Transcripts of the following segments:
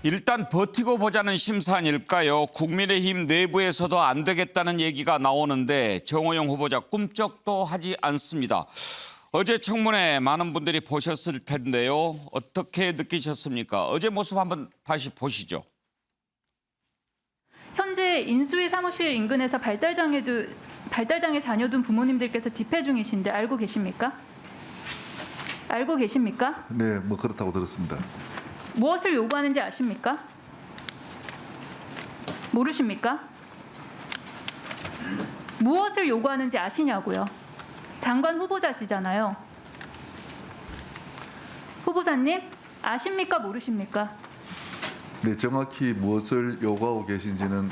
일단 버티고 보자는 심사 아닐까요? 국민의힘 내부에서도 안 되겠다는 얘기가 나오는데 정호영 후보자 꿈쩍도 하지 않습니다. 어제 청문회 많은 분들이 보셨을 텐데요. 어떻게 느끼셨습니까? 어제 모습 한번 다시 보시죠. 현재 인수위 사무실 인근에서 발달장애 자녀 둔 부모님들께서 집회 중이신데 알고 계십니까? 알고 계십니까? 네, 뭐 그렇다고 들었습니다. 무엇을 요구하는지 아십니까? 모르십니까? 무엇을 요구하는지 아시냐고요? 장관 후보자시잖아요. 후보자님, 아십니까? 모르십니까? 네, 정확히 무엇을 요구하고 계신지는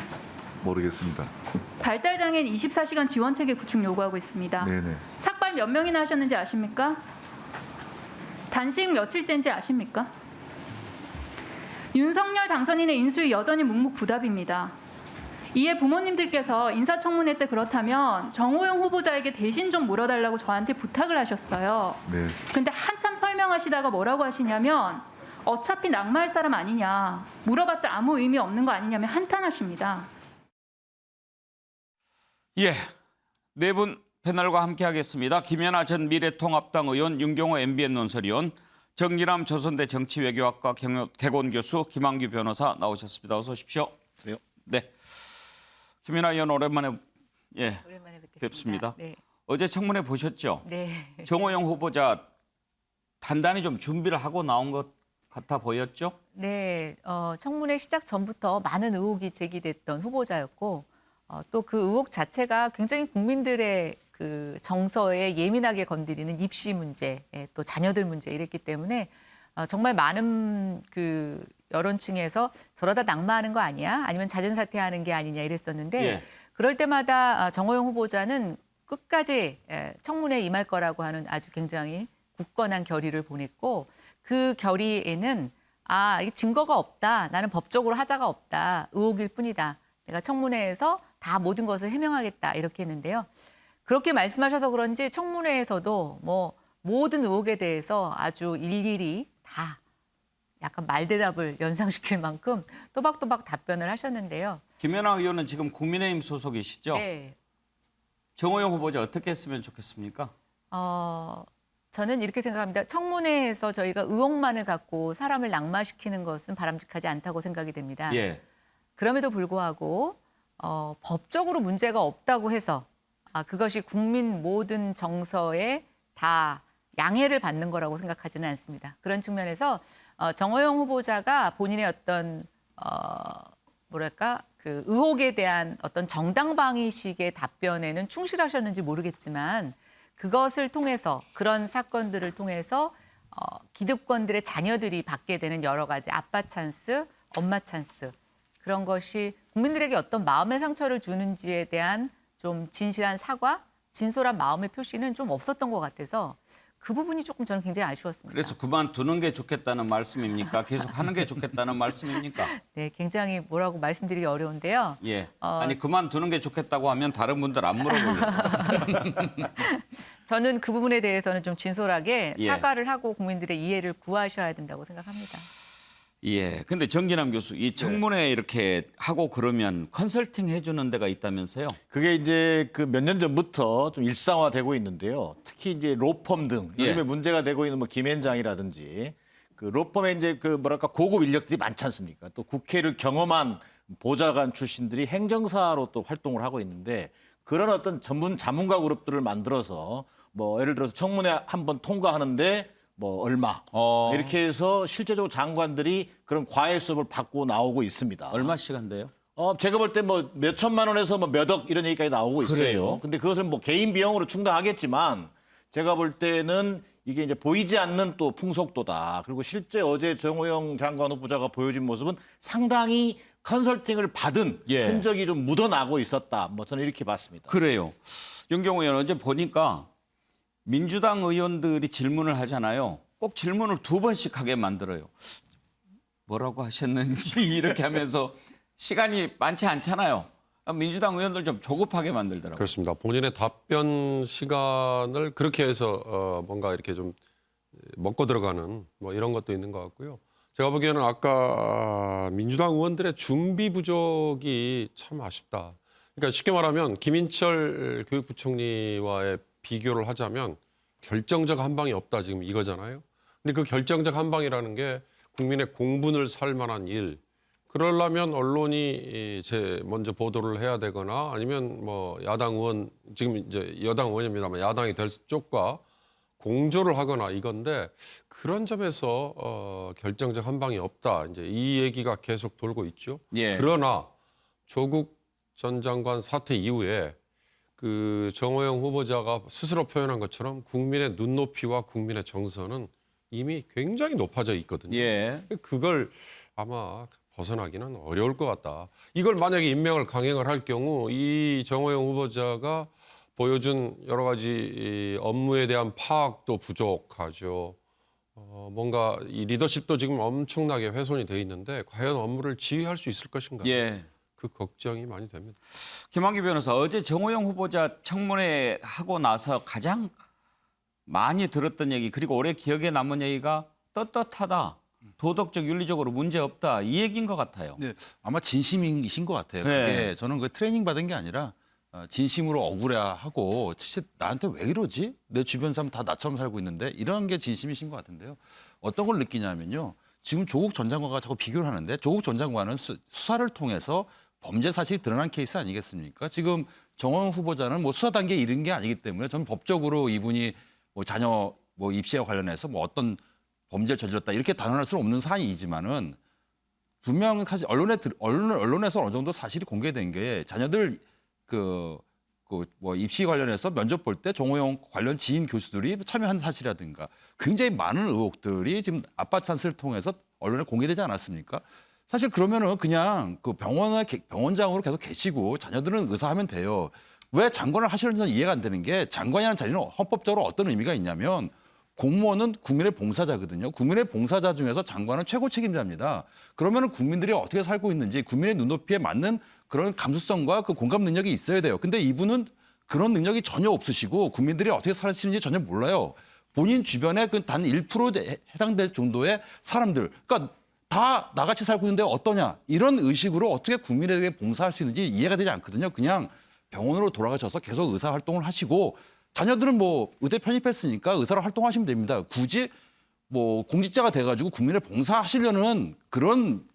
모르겠습니다. 발달장애인 24시간 지원체계 구축 요구하고 있습니다. 네네. 삭발 몇 명이나 하셨는지 아십니까? 단식 며칠째인지 아십니까? 윤석열 당선인의 인수위 여전히 묵묵부답입니다. 이에 부모님들께서 인사청문회 때 그렇다면 정호영 후보자에게 대신 좀 물어달라고 저한테 부탁을 하셨어요. 네. 근데 한참 설명하시다가 뭐라고 하시냐면 어차피 낙마할 사람 아니냐, 물어봤자 아무 의미 없는 거 아니냐며 한탄하십니다. 예, 네 분 패널과 함께하겠습니다. 김연아 전 미래통합당 의원, 윤경호 MBN 논설위원, 정기남 조선대 정치외교학과 개건 교수, 김한규 변호사 나오셨습니다. 어서 오십시오. 네, 김연아 의원 오랜만에 뵙습니다. 네. 어제 청문회 보셨죠? 네. 정호영 후보자 단단히 좀 준비를 하고 나온 것 같아 보였죠? 네. 청문회 시작 전부터 많은 의혹이 제기됐던 후보자였고 또 그 의혹 자체가 굉장히 국민들의 그 정서에 예민하게 건드리는 입시 문제, 또 자녀들 문제 이랬기 때문에 정말 많은 그 여론층에서 저러다 낙마하는 거 아니야? 아니면 자진사퇴하는 게 아니냐 이랬었는데 예. 그럴 때마다 정호영 후보자는 끝까지 청문회에 임할 거라고 하는 아주 굉장히 굳건한 결의를 보냈고 그 결의에는 이게 증거가 없다. 나는 법적으로 하자가 없다. 의혹일 뿐이다. 내가 청문회에서 다 모든 것을 해명하겠다. 이렇게 했는데요. 그렇게 말씀하셔서 그런지 청문회에서도 뭐 모든 의혹에 대해서 아주 일일이 다 약간 말대답을 연상시킬 만큼 또박또박 답변을 하셨는데요. 김연아 의원은 지금 국민의힘 소속이시죠? 네. 정호영 후보자 어떻게 했으면 좋겠습니까? 저는 이렇게 생각합니다. 청문회에서 저희가 의혹만을 갖고 사람을 낙마시키는 것은 바람직하지 않다고 생각이 됩니다. 예. 그럼에도 불구하고 법적으로 문제가 없다고 해서 그것이 국민 모든 정서에 다 양해를 받는 거라고 생각하지는 않습니다. 그런 측면에서 정호영 후보자가 본인의 어떤 그 의혹에 대한 어떤 정당방위식의 답변에는 충실하셨는지 모르겠지만 그것을 통해서 그런 사건들을 통해서 기득권들의 자녀들이 받게 되는 여러 가지 아빠 찬스, 엄마 찬스 그런 것이 국민들에게 어떤 마음의 상처를 주는지에 대한 좀 진실한 사과, 진솔한 마음의 표시는 좀 없었던 것 같아서 그 부분이 조금 저는 굉장히 아쉬웠습니다. 그래서 그만두는 게 좋겠다는 말씀입니까? 계속 하는 게 좋겠다는 말씀입니까? 네, 굉장히 뭐라고 말씀드리기 어려운데요. 예. 아니 그만두는 게 좋겠다고 하면 다른 분들 안 물어보겠죠. 저는 그 부분에 대해서는 좀 진솔하게 예. 사과를 하고 국민들의 이해를 구하셔야 된다고 생각합니다. 예. 근데 정기남 교수, 이 청문회 이렇게 하고 그러면 컨설팅 해주는 데가 있다면서요? 그게 이제 그 몇 년 전부터 좀 일상화되고 있는데요. 특히 이제 로펌 등 예. 요즘에 문제가 되고 있는 뭐 김앤장이라든지 그 로펌에 이제 그 뭐랄까 고급 인력들이 많지 않습니까? 또 국회를 경험한 보좌관 출신들이 행정사로 또 활동을 하고 있는데 그런 어떤 전문 자문가 그룹들을 만들어서 뭐 예를 들어서 청문회 한번 통과하는데 뭐 얼마 이렇게 해서 실제적으로 장관들이 그런 과외 수업을 받고 나오고 있습니다. 얼마씩 한대요? 제가 볼 때 뭐 몇 천만 원에서 뭐 몇 억 이런 얘기까지 나오고 있어요. 그래요? 근데 그것은 뭐 개인 비용으로 충당하겠지만 제가 볼 때는 이게 이제 보이지 않는 또 풍속도다. 그리고 실제 어제 정호영 장관 후보자가 보여준 모습은 상당히 컨설팅을 받은 예. 흔적이 좀 묻어나고 있었다. 뭐 저는 이렇게 봤습니다. 그래요. 윤경호 의원 어제 보니까 민주당 의원들이 질문을 하잖아요. 꼭 질문을 두 번씩 하게 만들어요. 뭐라고 하셨는지 이렇게 하면서 시간이 많지 않잖아요. 민주당 의원들 좀 조급하게 만들더라고요. 그렇습니다. 본인의 답변 시간을 그렇게 해서 뭔가 이렇게 좀 먹고 들어가는 뭐 이런 것도 있는 것 같고요. 제가 보기에는 아까 민주당 의원들의 준비 부족이 참 아쉽다. 그러니까 쉽게 말하면 김인철 교육부총리와의 비교를 하자면 결정적 한 방이 없다 지금 이거잖아요. 근데 그 결정적 한 방이라는 게 국민의 공분을 살 만한 일. 그러려면 언론이 먼저 보도를 해야 되거나 아니면 뭐 야당 의원 지금 이제 여당 의원입니다만 야당이 될 쪽과 공조를 하거나 이건데 그런 점에서 결정적 한 방이 없다. 이제 이 얘기가 계속 돌고 있죠. 예. 그러나 조국 전 장관 사태 이후에 그 정호영 후보자가 스스로 표현한 것처럼 국민의 눈높이와 국민의 정서는 이미 굉장히 높아져 있거든요. 예. 그걸 아마 벗어나기는 어려울 것 같다. 이걸 만약에 임명을 강행을 할 경우 이 정호영 후보자가 보여준 여러 가지 이 업무에 대한 파악도 부족하죠. 뭔가 이 리더십도 지금 엄청나게 훼손이 돼 있는데 과연 업무를 지휘할 수 있을 것인가? 예. 그 걱정이 많이 됩니다. 김한규 변호사, 어제 정호영 후보자 청문회 하고 나서 가장 많이 들었던 얘기, 그리고 올해 기억에 남은 얘기가 떳떳하다, 도덕적 윤리적으로 문제 없다, 이 얘기인 것 같아요. 네, 아마 진심이신 것 같아요. 네. 그게 저는 그 트레이닝 받은 게 아니라 진심으로 억울해하고 진짜 나한테 왜 이러지? 내 주변 사람 다 나처럼 살고 있는데 이런 게 진심이신 것 같은데요. 어떤 걸 느끼냐면요. 지금 조국 전 장관과 자꾸 비교를 하는데 조국 전 장관은 수사를 통해서 범죄 사실이 드러난 케이스 아니겠습니까? 지금 정호영 후보자는 뭐 수사 단계에 이른 게 아니기 때문에 저는 법적으로 이분이 뭐 자녀 뭐 입시와 관련해서 뭐 어떤 범죄를 저질렀다 이렇게 단언할 수는 없는 사안이지만은 분명 사실 언론에서 어느 정도 사실이 공개된 게 자녀들 뭐 입시 관련해서 면접 볼 때 정호영 관련 지인 교수들이 참여한 사실이라든가 굉장히 많은 의혹들이 지금 아빠 찬스를 통해서 언론에 공개되지 않았습니까? 사실 그러면은 그냥 그 병원장으로 계속 계시고 자녀들은 의사하면 돼요. 왜 장관을 하시는지 이해가 안 되는 게 장관이라는 자리는 헌법적으로 어떤 의미가 있냐면 공무원은 국민의 봉사자거든요. 국민의 봉사자 중에서 장관은 최고 책임자입니다. 그러면은 국민들이 어떻게 살고 있는지 국민의 눈높이에 맞는 그런 감수성과 그 공감 능력이 있어야 돼요. 근데 이분은 그런 능력이 전혀 없으시고 국민들이 어떻게 사시는지 전혀 몰라요. 본인 주변에 그 단 1%에 해당될 정도의 사람들, 그러니까 다 나같이 살고 있는데 어떠냐 이런 의식으로 어떻게 국민에게 봉사할 수 있는지 이해가 되지 않거든요. 그냥 병원으로 돌아가셔서 계속 의사 활동을 하시고 자녀들은 뭐 의대 편입했으니까 의사로 활동하시면 됩니다. 굳이 뭐 공직자가 돼가지고 국민에 봉사하시려는 그런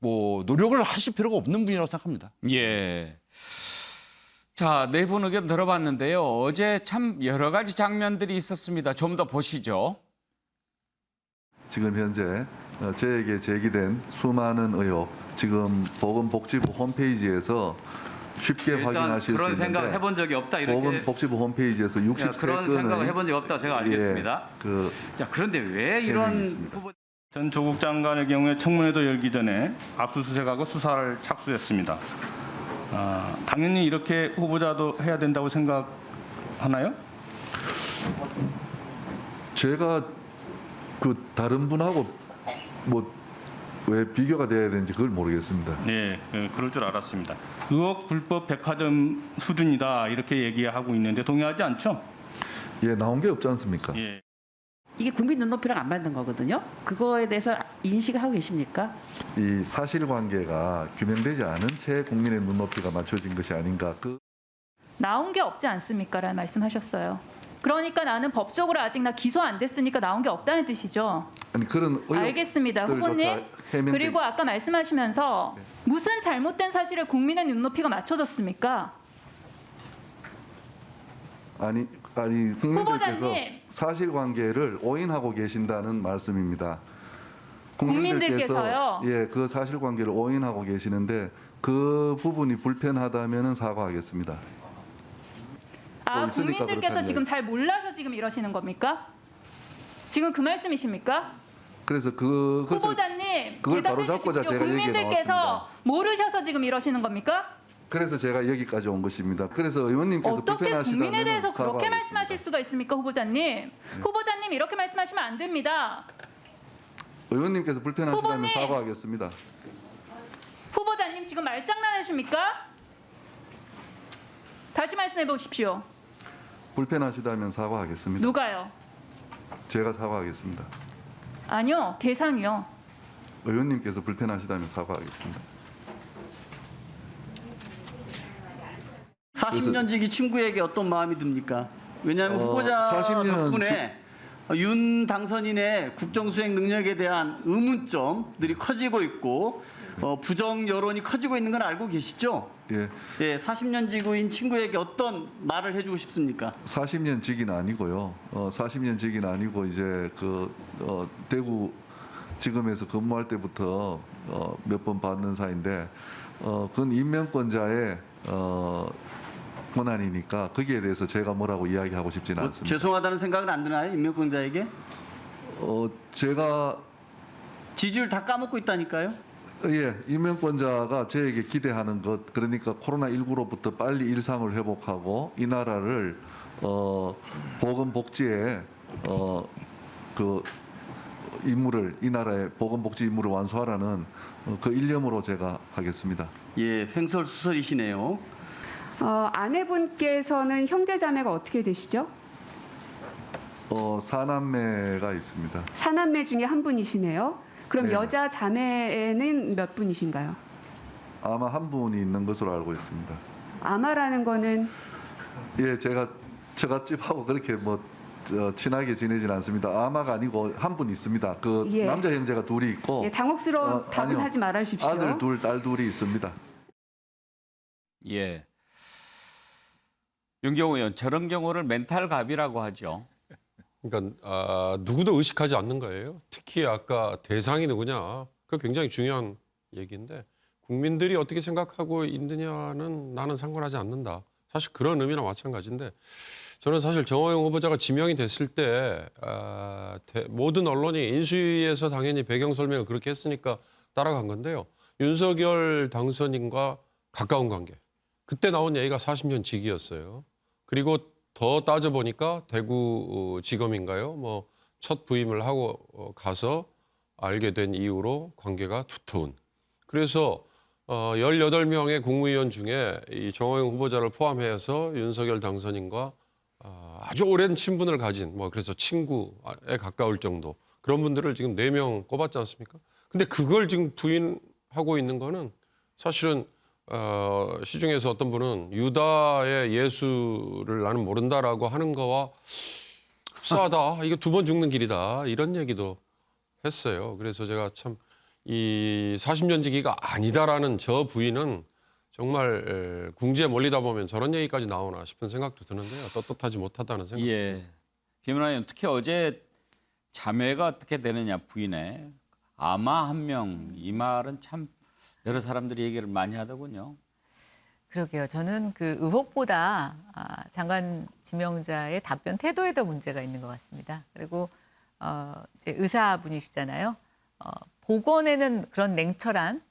뭐 노력을 하실 필요가 없는 분이라고 생각합니다. 예. 자, 네 분 의견 들어봤는데요. 어제 참 여러 가지 장면들이 있었습니다. 좀 더 보시죠. 지금 현재 저에게 제기된 수많은 의혹, 지금 보건복지부 홈페이지에서 쉽게 확인하실 수 있는데 그런 생각 해본 적이 없다 이렇게 보건복지부 홈페이지에서 63건의 그런 생각을 해본 적이 없다 제가 알겠습니다. 자, 그런데 왜 이런 있습니다. 후보 전 조국 장관의 경우에 청문회도 열기 전에 압수수색하고 수사를 착수했습니다. 당연히 이렇게 후보자도 해야 된다고 생각하나요? 제가 그 다른 분하고 뭐 왜 비교가 돼야 되는지 그걸 모르겠습니다. 네, 그럴 줄 알았습니다. 의혹 불법 백화점 수준이다 이렇게 얘기하고 있는데 동의하지 않죠? 예, 나온 게 없지 않습니까? 예. 이게 국민 눈높이랑 안 맞는 거거든요. 그거에 대해서 인식하고 계십니까? 이 사실관계가 규명되지 않은 채 국민의 눈높이가 맞춰진 것이 아닌가. 나온 게 없지 않습니까라는 말씀하셨어요. 그러니까 나는 법적으로 아직 나 기소 안 됐으니까 나온 게 없다는 뜻이죠. 아니 그런 알겠습니다, 후보님. 그리고 아까 말씀하시면서 무슨 잘못된 사실에 국민의 눈높이가 맞춰졌습니까? 아니 국민들께서 후보자님. 사실관계를 오인하고 계신다는 말씀입니다. 국민들께서요? 예, 그 사실관계를 오인하고 계시는데 그 부분이 불편하다면은 사과하겠습니다. 뭐 있으니까 국민들께서 그렇다는 지금 잘 몰라서 지금 이러시는 겁니까? 지금 그 말씀이십니까? 그래서 그것을 후보자님, 그걸 대답해 바로잡고자 주십시오. 제가 얘기해 국민들께서 나왔습니다. 모르셔서 지금 이러시는 겁니까? 그래서 제가 여기까지 온 것입니다. 그래서 의원님께서 어떻게 불편하시다면 국민에 대해서 그렇게 사과하겠습니다. 말씀하실 수가 있습니까, 후보자님? 후보자님 이렇게 말씀하시면 안 됩니다. 의원님께서 불편하시다면 후보님. 사과하겠습니다. 후보자님 지금 말장난하십니까? 다시 말씀해 보십시오. 불편하시다면 사과하겠습니다. 누가요? 제가 사과하겠습니다. 아니요, 대상이요. 의원님께서 불편하시다면 사과하겠습니다. 40년 지기 친구에게 어떤 마음이 듭니까? 왜냐하면 후보자 40년 덕분에 윤 당선인의 국정수행 능력에 대한 의문점들이 커지고 있고 부정 여론이 커지고 있는 건 알고 계시죠? 예, 예, 40년 지구인 친구에게 어떤 말을 해주고 싶습니까? 40년 직은 아니고요. 40년 직은 아니고 이제 대구 지검에서 근무할 때부터 몇 번 받는 사이인데 그건 임명권자의 권한이니까 거기에 대해서 제가 뭐라고 이야기하고 싶지는 않습니다. 죄송하다는 생각은 안 드나요? 임명권자에게? 제가 지지율 다 까먹고 있다니까요? 예, 임명권자가 저에게 기대하는 것, 그러니까 코로나19로부터 빨리 일상을 회복하고 이 나라를 보건복지에 그 임무를, 이 나라의 보건복지 임무를 완수하라는 그 일념으로 제가 하겠습니다. 예, 횡설수설이시네요. 아내분께서는 형제자매가 어떻게 되시죠? 4남매가 있습니다. 4남매 중에 한 분이시네요. 그럼 네. 여자 자매는 몇 분이신가요? 아마 한 분이 있는 것으로 알고 있습니다. 아마라는 거는 예, 제가 처갓집하고 그렇게 친하게 지내진 않습니다. 아마가 아니고 한 분 있습니다. 그 예. 남자 형제가 둘이 있고 예, 당혹스러운 답은 아니요. 하지 말아주십시오. 아들 둘, 딸 둘이 있습니다. 예. 윤경호 의원, 저런 경우를 멘탈갑이라고 하죠. 그러니까 누구도 의식하지 않는 거예요. 특히 아까 대상이 누구냐. 그 굉장히 중요한 얘기인데 국민들이 어떻게 생각하고 있느냐는 나는 상관하지 않는다. 사실 그런 의미나 마찬가지인데 저는 사실 정호영 후보자가 지명이 됐을 때 모든 언론이 인수위에서 당연히 배경 설명을 그렇게 했으니까 따라간 건데요. 윤석열 당선인과 가까운 관계. 그때 나온 얘기가 40년 직이었어요. 그리고 더 따져보니까 대구 지검인가요? 첫 부임을 하고 가서 알게 된 이후로 관계가 두터운. 그래서 18명의 국무위원 중에 이 정호영 후보자를 포함해서 윤석열 당선인과 아주 오랜 친분을 가진 그래서 친구에 가까울 정도 그런 분들을 지금 4명 꼽았지 않습니까? 근데 그걸 지금 부인하고 있는 거는 사실은 시중에서 어떤 분은 유다의 예수를 나는 모른다라고 하는 거와 흡사하다. 이거 2번 죽는 길이다. 이런 얘기도 했어요. 그래서 제가 참 이 40년 지기가 아니다라는 저 부인은 정말 궁지에 몰리다 보면 저런 얘기까지 나오나 싶은 생각도 드는데요. 떳떳하지 못하다는 생각. 예. 김은하 의원, 특히 어제 자매가 어떻게 되느냐 부인의 아마 한 명, 이 말은 참 여러 사람들이 얘기를 많이 하더군요. 그러게요. 저는 그 의혹보다 장관 지명자의 답변 태도에 더 문제가 있는 것 같습니다. 그리고 이제 의사분이시잖아요. 보건에는 그런 냉철한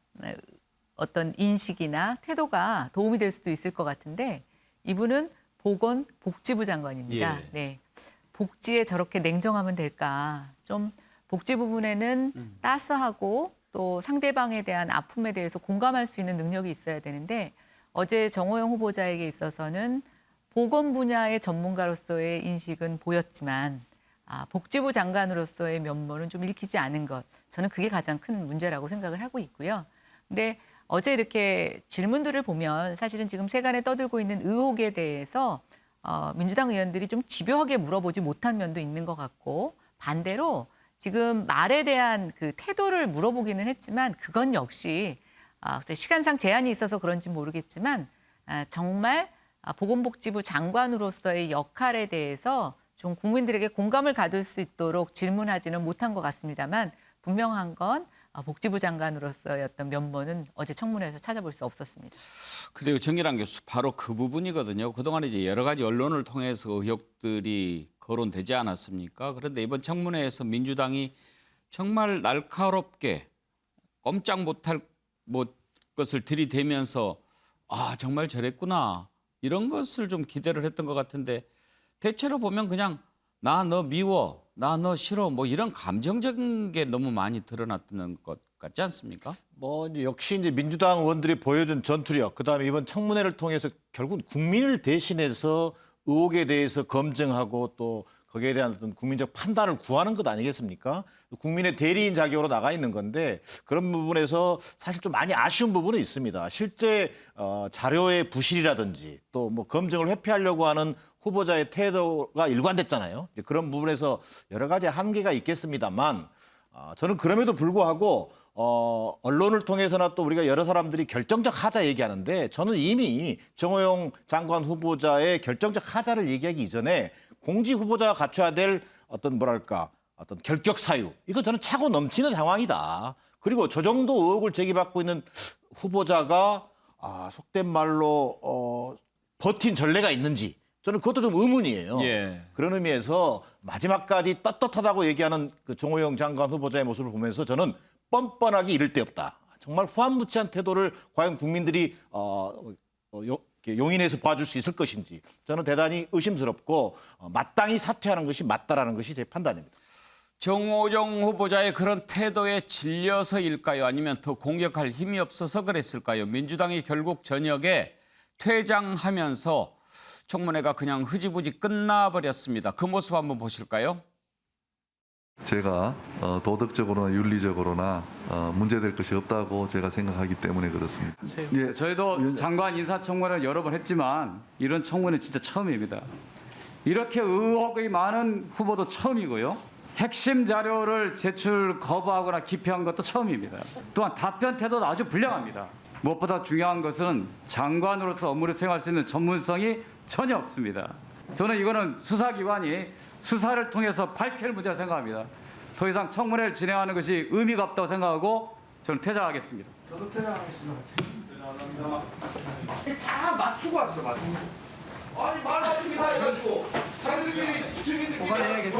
어떤 인식이나 태도가 도움이 될 수도 있을 것 같은데 이분은 보건복지부 장관입니다. 예. 네. 복지에 저렇게 냉정하면 될까? 좀 복지 부분에는 따스하고 또 상대방에 대한 아픔에 대해서 공감할 수 있는 능력이 있어야 되는데 어제 정호영 후보자에게 있어서는 보건 분야의 전문가로서의 인식은 보였지만 복지부 장관으로서의 면모는 좀 읽히지 않은 것. 저는 그게 가장 큰 문제라고 생각을 하고 있고요. 근데 어제 이렇게 질문들을 보면 사실은 지금 세간에 떠들고 있는 의혹에 대해서 민주당 의원들이 좀 집요하게 물어보지 못한 면도 있는 것 같고 반대로 지금 말에 대한 그 태도를 물어보기는 했지만 그건 역시 시간상 제한이 있어서 그런지 모르겠지만 정말 보건복지부 장관으로서의 역할에 대해서 좀 국민들에게 공감을 가질 수 있도록 질문하지는 못한 것 같습니다만 분명한 건 복지부 장관으로서의 어떤 면모는 어제 청문회에서 찾아볼 수 없었습니다. 그리고 정일환 교수 바로 그 부분이거든요. 그동안 이제 여러 가지 언론을 통해서 의혹들이 거론되지 않았습니까? 그런데 이번 청문회에서 민주당이 정말 날카롭게 꼼짝 못할 것을 들이대면서 정말 저랬구나 이런 것을 좀 기대를 했던 것 같은데 대체로 보면 그냥 나 너 미워, 나 너 싫어 이런 감정적인 게 너무 많이 드러났던 것 같지 않습니까? 이제 역시 이제 민주당 의원들이 보여준 전투력, 그다음에 이번 청문회를 통해서 결국 국민을 대신해서 의혹에 대해서 검증하고 또 거기에 대한 어떤 국민적 판단을 구하는 것 아니겠습니까? 국민의 대리인 자격으로 나가 있는 건데 그런 부분에서 사실 좀 많이 아쉬운 부분은 있습니다. 실제 자료의 부실이라든지 또 뭐 검증을 회피하려고 하는 후보자의 태도가 일관됐잖아요. 그런 부분에서 여러 가지 한계가 있겠습니다만 저는 그럼에도 불구하고 언론을 통해서나 또 우리가 여러 사람들이 결정적 하자 얘기하는데 저는 이미 정호영 장관 후보자의 결정적 하자를 얘기하기 이전에 공직 후보자가 갖춰야 될 어떤 뭐랄까 어떤 결격 사유 이거 저는 차고 넘치는 상황이다. 그리고 저 정도 의혹을 제기받고 있는 후보자가 속된 말로 버틴 전례가 있는지 저는 그것도 좀 의문이에요. 예. 그런 의미에서 마지막까지 떳떳하다고 얘기하는 그 정호영 장관 후보자의 모습을 보면서 저는 뻔뻔하게 이를 데 없다. 정말 후한무치한 태도를 과연 국민들이 용인해서 봐줄 수 있을 것인지 저는 대단히 의심스럽고 마땅히 사퇴하는 것이 맞다라는 것이 제 판단입니다. 정호영 후보자의 그런 태도에 질려서일까요? 아니면 더 공격할 힘이 없어서 그랬을까요? 민주당이 결국 저녁에 퇴장하면서 청문회가 그냥 흐지부지 끝나버렸습니다. 그 모습 한번 보실까요? 제가 도덕적으로나 윤리적으로나 문제될 것이 없다고 제가 생각하기 때문에 그렇습니다. 예, 저희도 장관 인사청문회를 여러 번 했지만 이런 청문회 진짜 처음입니다. 이렇게 의혹이 많은 후보도 처음이고요. 핵심 자료를 제출 거부하거나 기피한 것도 처음입니다. 또한 답변 태도도 아주 불량합니다. 무엇보다 중요한 것은 장관으로서 업무를 수행할 수 있는 전문성이 전혀 없습니다. 저는 이거는 수사기관이 수사를 통해서 밝힐 문제라 생각합니다. 더 이상 청문회를 진행하는 것이 의미가 없다고 생각하고 저는 퇴장하겠습니다. 저도 퇴장하겠습니다. 다 맞추고 왔어, 맞추고. 아니 말 맞추기 다 해가지고 자기들끼리 증인들끼리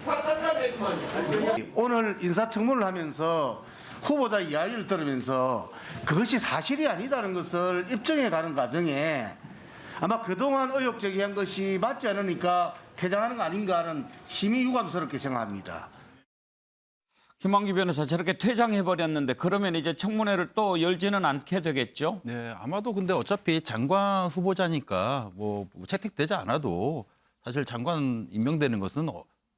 다 짠짠했구만요. 오늘 인사청문을 하면서 후보자 이야기를 들으면서 그것이 사실이 아니다는 것을 입증해가는 과정에 아마 그동안 의혹 제기한 것이 맞지 않으니까 퇴장하는 거 아닌가 하는 심히 유감스럽게 생각합니다. 김한규 변호사 저렇게 퇴장해버렸는데 그러면 이제 청문회를 또 열지는 않게 되겠죠? 네, 아마도 근데 어차피 장관 후보자니까 뭐 채택되지 않아도 사실 장관 임명되는 것은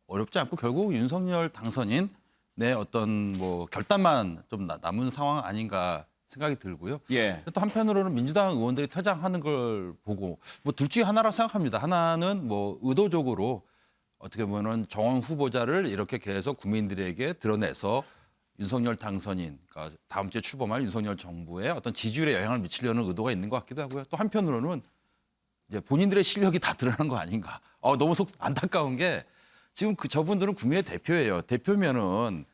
어렵지 않고 결국 윤석열 당선인 내 어떤 뭐 결단만 좀 남은 상황 아닌가 생각이 들고요. 예. 또 한편으로는 민주당 의원들이 퇴장하는 걸 보고 뭐 둘 중에 하나라고 생각합니다. 하나는 뭐 의도적으로 어떻게 보면은 정원 후보자를 이렇게 계속 국민들에게 드러내서 윤석열 당선인, 그러니까 다음 주에 출범할 윤석열 정부의 어떤 지지율에 영향을 미치려는 의도가 있는 것 같기도 하고요. 또 한편으로는 이제 본인들의 실력이 다 드러난 거 아닌가. 너무 안타까운 게 지금 저분들은 국민의 대표예요. 대표면은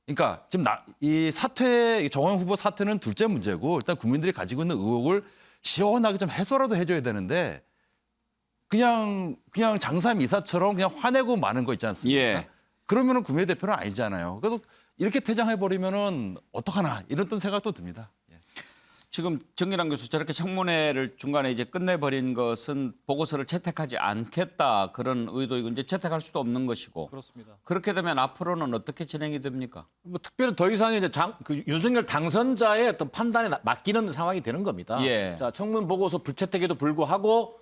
그러니까 지금 이 사퇴 정원 후보 사퇴는 둘째 문제고 일단 국민들이 가지고 있는 의혹을 시원하게 좀 해소라도 해줘야 되는데 그냥 장삼 이사처럼 그냥 화내고 마는 거 있지 않습니까? 예. 그러면은 국민의 대표는 아니잖아요. 그래서 이렇게 퇴장해 버리면은 어떡하나 이런 또 생각도 듭니다. 예. 지금 정기란 교수 저렇게 청문회를 중간에 이제 끝내버린 것은 보고서를 채택하지 않겠다 그런 의도이고 이제 채택할 수도 없는 것이고 그렇습니다. 그렇게 되면 앞으로는 어떻게 진행이 됩니까? 뭐 특별히 더 이상 이제 윤석열 당선자의 어떤 판단에 맡기는 상황이 되는 겁니다. 예. 자, 청문 보고서 불채택에도 불구하고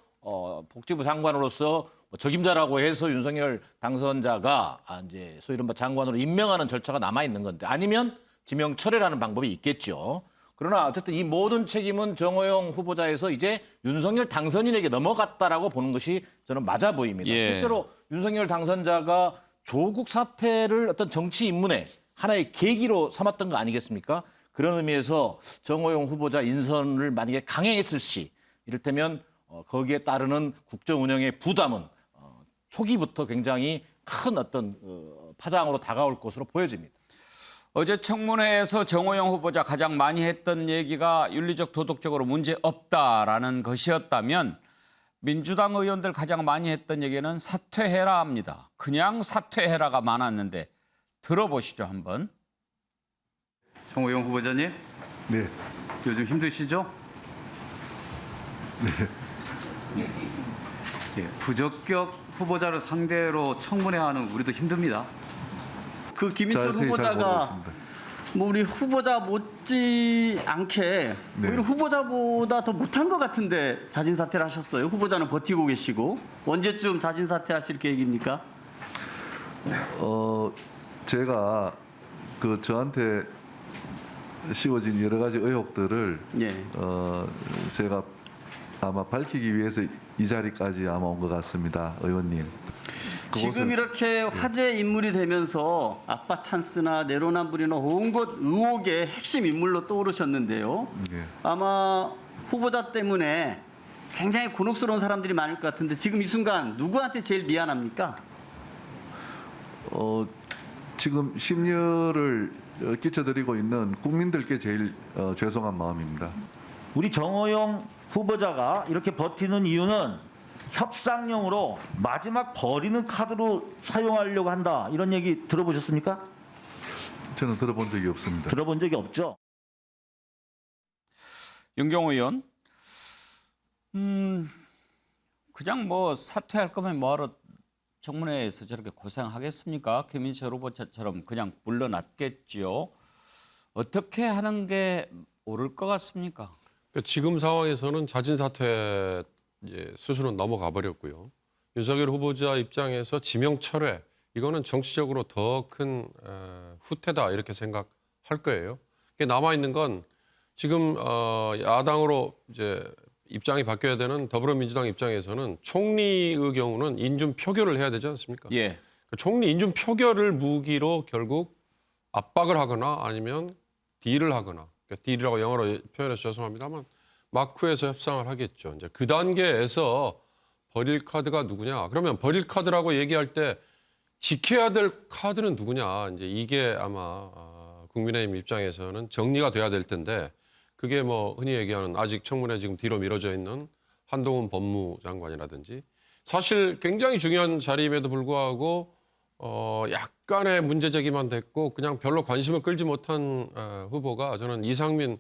복지부 장관으로서 적임자라고 해서 윤석열 당선자가 이제 소위 이른바 장관으로 임명하는 절차가 남아 있는 건데 아니면 지명 철회라는 방법이 있겠죠. 그러나 어쨌든 이 모든 책임은 정호영 후보자에서 이제 윤석열 당선인에게 넘어갔다라고 보는 것이 저는 맞아 보입니다. 예. 실제로 윤석열 당선자가 조국 사태를 어떤 정치 인문의 하나의 계기로 삼았던 거 아니겠습니까? 그런 의미에서 정호영 후보자 인선을 만약에 강행했을 시 이를테면 거기에 따르는 국정 운영의 부담은 초기부터 굉장히 큰 어떤 파장으로 다가올 것으로 보여집니다. 어제 청문회에서 정호영 후보자 가장 많이 했던 얘기가 윤리적 도덕적으로 문제 없다라는 것이었다면 민주당 의원들 가장 많이 했던 얘기는 사퇴해라 합니다. 그냥 사퇴해라가 많았는데 들어보시죠 한번. 정호영 후보자님, 네. 요즘 힘드시죠? 예, 부적격 후보자를 상대로 청문회하는 우리도 힘듭니다. 그 김인철 자세히 잘 후보자가 모르겠습니다. 뭐 우리 후보자 못지 않게 네. 오히려 후보자보다 더 못한 것 같은데 자진 사퇴를 하셨어요. 후보자는 버티고 계시고 언제쯤 자진 사퇴하실 계획입니까? 제가 그 저한테 씌워진 여러 가지 의혹들을 예. 제가 아마 밝히기 위해서 이 자리까지 아마 온 것 같습니다, 의원님. 지금 이렇게 화제 인물이 되면서 아빠 찬스나 내로남불이나 온갖 의혹의 핵심 인물로 떠오르셨는데요. 예. 아마 후보자 때문에 굉장히 곤혹스러운 사람들이 많을 것 같은데 지금 이 순간 누구한테 제일 미안합니까? 지금 심려를 끼쳐드리고 있는 국민들께 제일 죄송한 마음입니다. 우리 정호영 후보자가 이렇게 버티는 이유는 협상용으로 마지막 버리는 카드로 사용하려고 한다. 이런 얘기 들어보셨습니까? 저는 들어본 적이 없습니다. 들어본 적이 없죠. 윤경호 의원, 그냥 뭐 사퇴할 거면 뭐하러 청문회에서 저렇게 고생하겠습니까? 김인철 후보자처럼 그냥 물러났겠지요. 어떻게 하는 게 옳을 것 같습니까? 지금 상황에서는 자진 사퇴 수순은 넘어가 버렸고요. 윤석열 후보자 입장에서 지명 철회 이거는 정치적으로 더 큰 후퇴다 이렇게 생각할 거예요. 남아 있는 건 지금 야당으로 이제 입장이 바뀌어야 되는 더불어민주당 입장에서는 총리의 경우는 인준 표결을 해야 되지 않습니까? 예. 총리 인준 표결을 무기로 결국 압박을 하거나 아니면 딜을 하거나, 그러니까 딜이라고 영어로 표현해서 죄송합니다만 마쿠에서 협상을 하겠죠. 이제 그 단계에서 버릴 카드가 누구냐? 그러면 버릴 카드라고 얘기할 때 지켜야 될 카드는 누구냐? 이제 이게 아마 국민의힘 입장에서는 정리가 돼야 될 텐데 그게 뭐 흔히 얘기하는 아직 청문회 지금 뒤로 미뤄져 있는 한동훈 법무장관이라든지 사실 굉장히 중요한 자리임에도 불구하고 약간의 문제 제기만 됐고 그냥 별로 관심을 끌지 못한 후보가 저는 이상민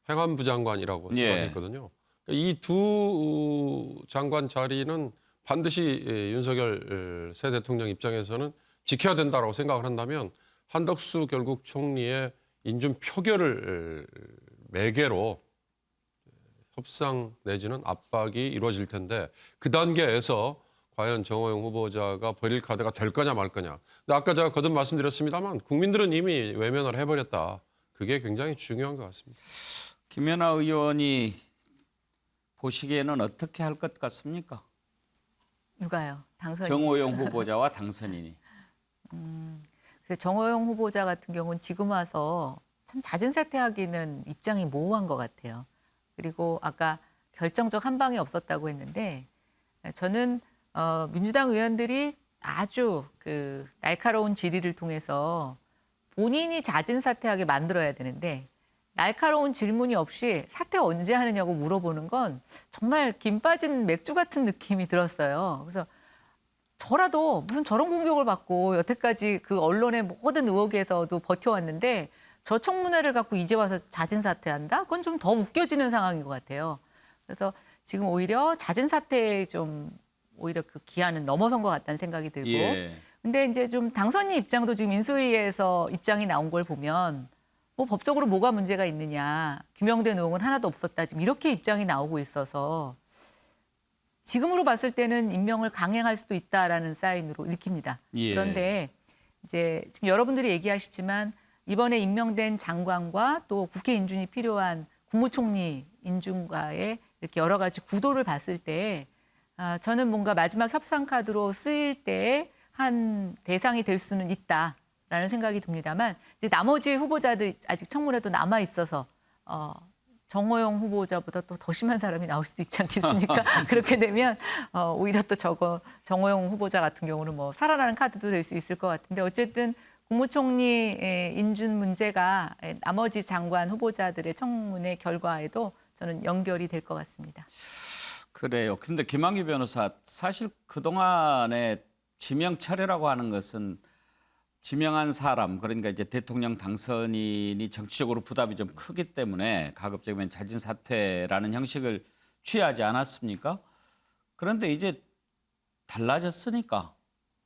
행안부 장관이라고 생각했거든요. 이 두 장관 자리는 반드시 윤석열 새 대통령 입장에서는 지켜야 된다고 생각을 한다면 한덕수 결국 총리의 인준 표결을 매개로 협상 내지는 압박이 이루어질 텐데 그 단계에서 과연 정호영 후보자가 버릴 카드가 될 거냐 말 거냐. 근데 아까 제가 거듭 말씀드렸습니다만 국민들은 이미 외면을 해버렸다. 그게 굉장히 중요한 것 같습니다. 김연아 의원이 보시기에는 어떻게 할 것 같습니까? 누가요? 당선인. 정호영 후보자와 당선인이. 그래서 정호영 후보자 같은 경우는 지금 와서 참 자진 사퇴하기는 입장이 모호한 것 같아요. 그리고 아까 결정적 한 방이 없었다고 했는데 저는 민주당 의원들이 아주 그 날카로운 질의를 통해서 본인이 자진 사퇴하게 만들어야 되는데 날카로운 질문이 없이 사퇴 언제 하느냐고 물어보는 건 정말 김 빠진 맥주 같은 느낌이 들었어요. 그래서 저라도 무슨 저런 공격을 받고 여태까지 그 언론의 모든 의혹에서도 버텨왔는데 저 청문회를 갖고 이제 와서 자진 사퇴한다? 그건 좀 더 웃겨지는 상황인 것 같아요. 그래서 지금 오히려 자진 사퇴에 좀 오히려 그 기한은 넘어선 것 같다는 생각이 들고. 예. 근데 이제 좀 당선인 입장도 지금 인수위에서 입장이 나온 걸 보면 뭐 법적으로 뭐가 문제가 있느냐. 규명된 의혹은 하나도 없었다. 지금 이렇게 입장이 나오고 있어서 지금으로 봤을 때는 임명을 강행할 수도 있다라는 사인으로 읽힙니다. 예. 그런데 이제 지금 여러분들이 얘기하시지만 이번에 임명된 장관과 또 국회 인준이 필요한 국무총리 인준과의 이렇게 여러 가지 구도를 봤을 때 저는 뭔가 마지막 협상 카드로 쓰일 때 한 대상이 될 수는 있다라는 생각이 듭니다만 이제 나머지 후보자들 아직 청문회도 남아 있어서 정호영 후보자보다 또 더 심한 사람이 나올 수도 있지 않겠습니까? 그렇게 되면 오히려 또 정호영 후보자 같은 경우는 뭐 살아나는 카드도 될 수 있을 것 같은데 어쨌든 국무총리 인준 문제가 나머지 장관 후보자들의 청문회 결과에도 저는 연결이 될 것 같습니다. 그래요. 근데 김한규 변호사 사실 그동안에 지명 철회라고 하는 것은 지명한 사람 그러니까 이제 대통령 당선인이 정치적으로 부담이 좀 크기 때문에 가급적이면 자진 사퇴라는 형식을 취하지 않았습니까? 그런데 이제 달라졌으니까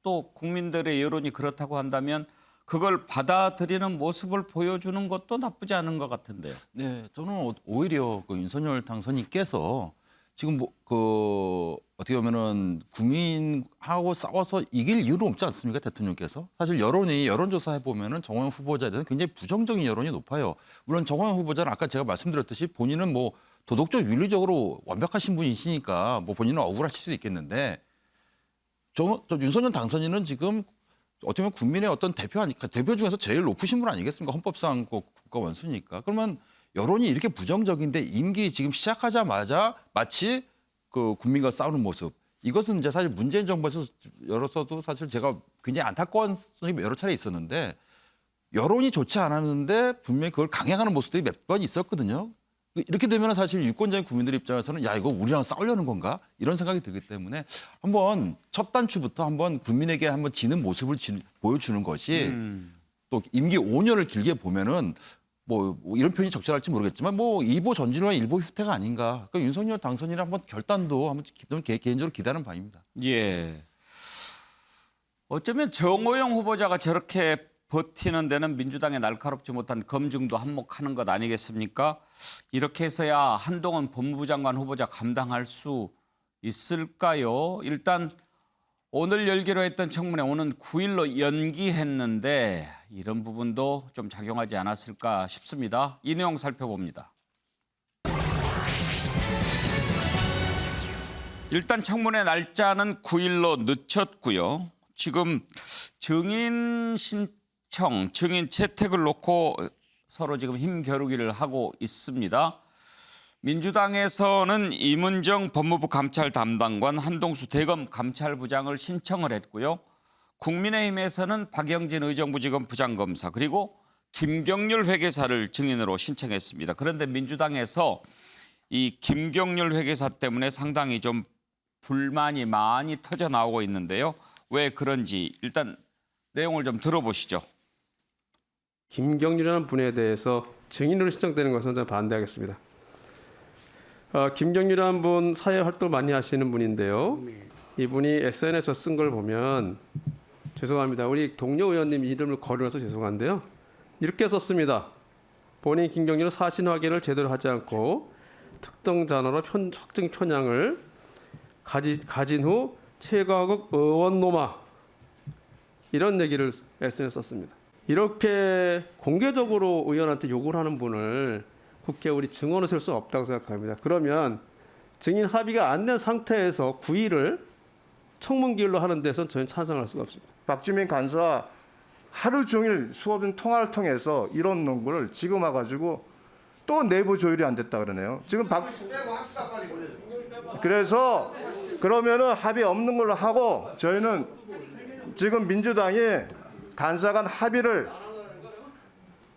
또 국민들의 여론이 그렇다고 한다면 그걸 받아들이는 모습을 보여주는 것도 나쁘지 않은 것 같은데요. 네, 저는 오히려 그 윤석열 당선인께서 지금 그 어떻게 보면은 국민하고 싸워서 이길 이유는 없지 않습니까, 대통령께서? 사실 여론조사 해보면은 정호영 후보자에 대해서 굉장히 부정적인 여론이 높아요. 물론 정호영 후보자는 아까 제가 말씀드렸듯이 본인은 뭐 도덕적 윤리적으로 완벽하신 분이시니까 뭐 본인은 억울하실 수도 있겠는데 저 윤석열 당선인은 지금 어떻게 보면 국민의 어떤 대표 아니까 대표 중에서 제일 높으신 분 아니겠습니까? 헌법상 국가 원수니까. 그러면 여론이 이렇게 부정적인데 임기 지금 시작하자마자 마치 그 국민과 싸우는 모습. 이것은 이제 사실 문재인 정부에서 열어서도 사실 제가 굉장히 안타까운 점이 여러 차례 있었는데 여론이 좋지 않았는데 분명히 그걸 강행하는 모습들이 몇 번 있었거든요. 이렇게 되면 사실 유권자인 국민들 입장에서는 야 이거 우리랑 싸우려는 건가 이런 생각이 들기 때문에 한번 첫 단추부터 한번 국민에게 한번 지는 모습을 보여주는 것이 또 임기 5년을 길게 보면은 뭐 이런 표현이 적절할지 모르겠지만 뭐 일보 전진과 일보 후퇴가 아닌가. 그러니까 윤석열 당선인의 한번 결단도 한번 좀 개인적으로 기대하는 바입니다. 예. 어쩌면 정호영 후보자가 저렇게 버티는 데는 민주당의 날카롭지 못한 검증도 한몫하는 것 아니겠습니까? 이렇게 해서야 한동훈 법무부 장관 후보자 감당할 수 있을까요? 일단 오늘 열기로 했던 청문회 오는 9일로 연기했는데 이런 부분도 좀 작용하지 않았을까 싶습니다. 이 내용 살펴봅니다. 일단 청문회 날짜는 9일로 늦췄고요. 지금 증인 신청, 증인 채택을 놓고 서로 지금 힘겨루기를 하고 있습니다. 민주당에서는 임은정 법무부 감찰 담당관, 한동수 대검 감찰부장을 신청을 했고요. 국민의힘에서는 박영진 의정부지검 부장검사 그리고 김경률 회계사를 증인으로 신청했습니다. 그런데 민주당에서 이 김경률 회계사 때문에 상당히 좀 불만이 많이 터져 나오고 있는데요. 왜 그런지 일단 내용을 좀 들어보시죠. 김경률이라는 분에 대해서 증인으로 신청되는 것은 저는 반대하겠습니다. 김경률이라는 분 사회 활동 많이 하시는 분인데요. 이분이 SNS에 쓴 걸 보면 죄송합니다. 우리 동료 의원님 이름을 거론해서 죄송한데요. 이렇게 썼습니다. 본인 김경률은 사실 확인을 제대로 하지 않고 특정 잔어로 확증 편향을 가진 후 최강욱 의원 노마 이런 얘기를 SNS에 썼습니다. 이렇게 공개적으로 의원한테 욕을 하는 분을 국회에 우리 증언을 쓸 수 없다고 생각합니다. 그러면 증인 합의가 안 된 상태에서 9일을 청문기일로 하는 데선 저는 찬성할 수가 없습니다. 박주민 간사 하루 종일 수없는 통화를 통해서 이런 논거를 지금 와가지고 또 내부 조율이 안 됐다 그러네요. 지금 그래서 그러면은 합의 없는 걸로 하고 저희는 지금 민주당이 간사 간 합의를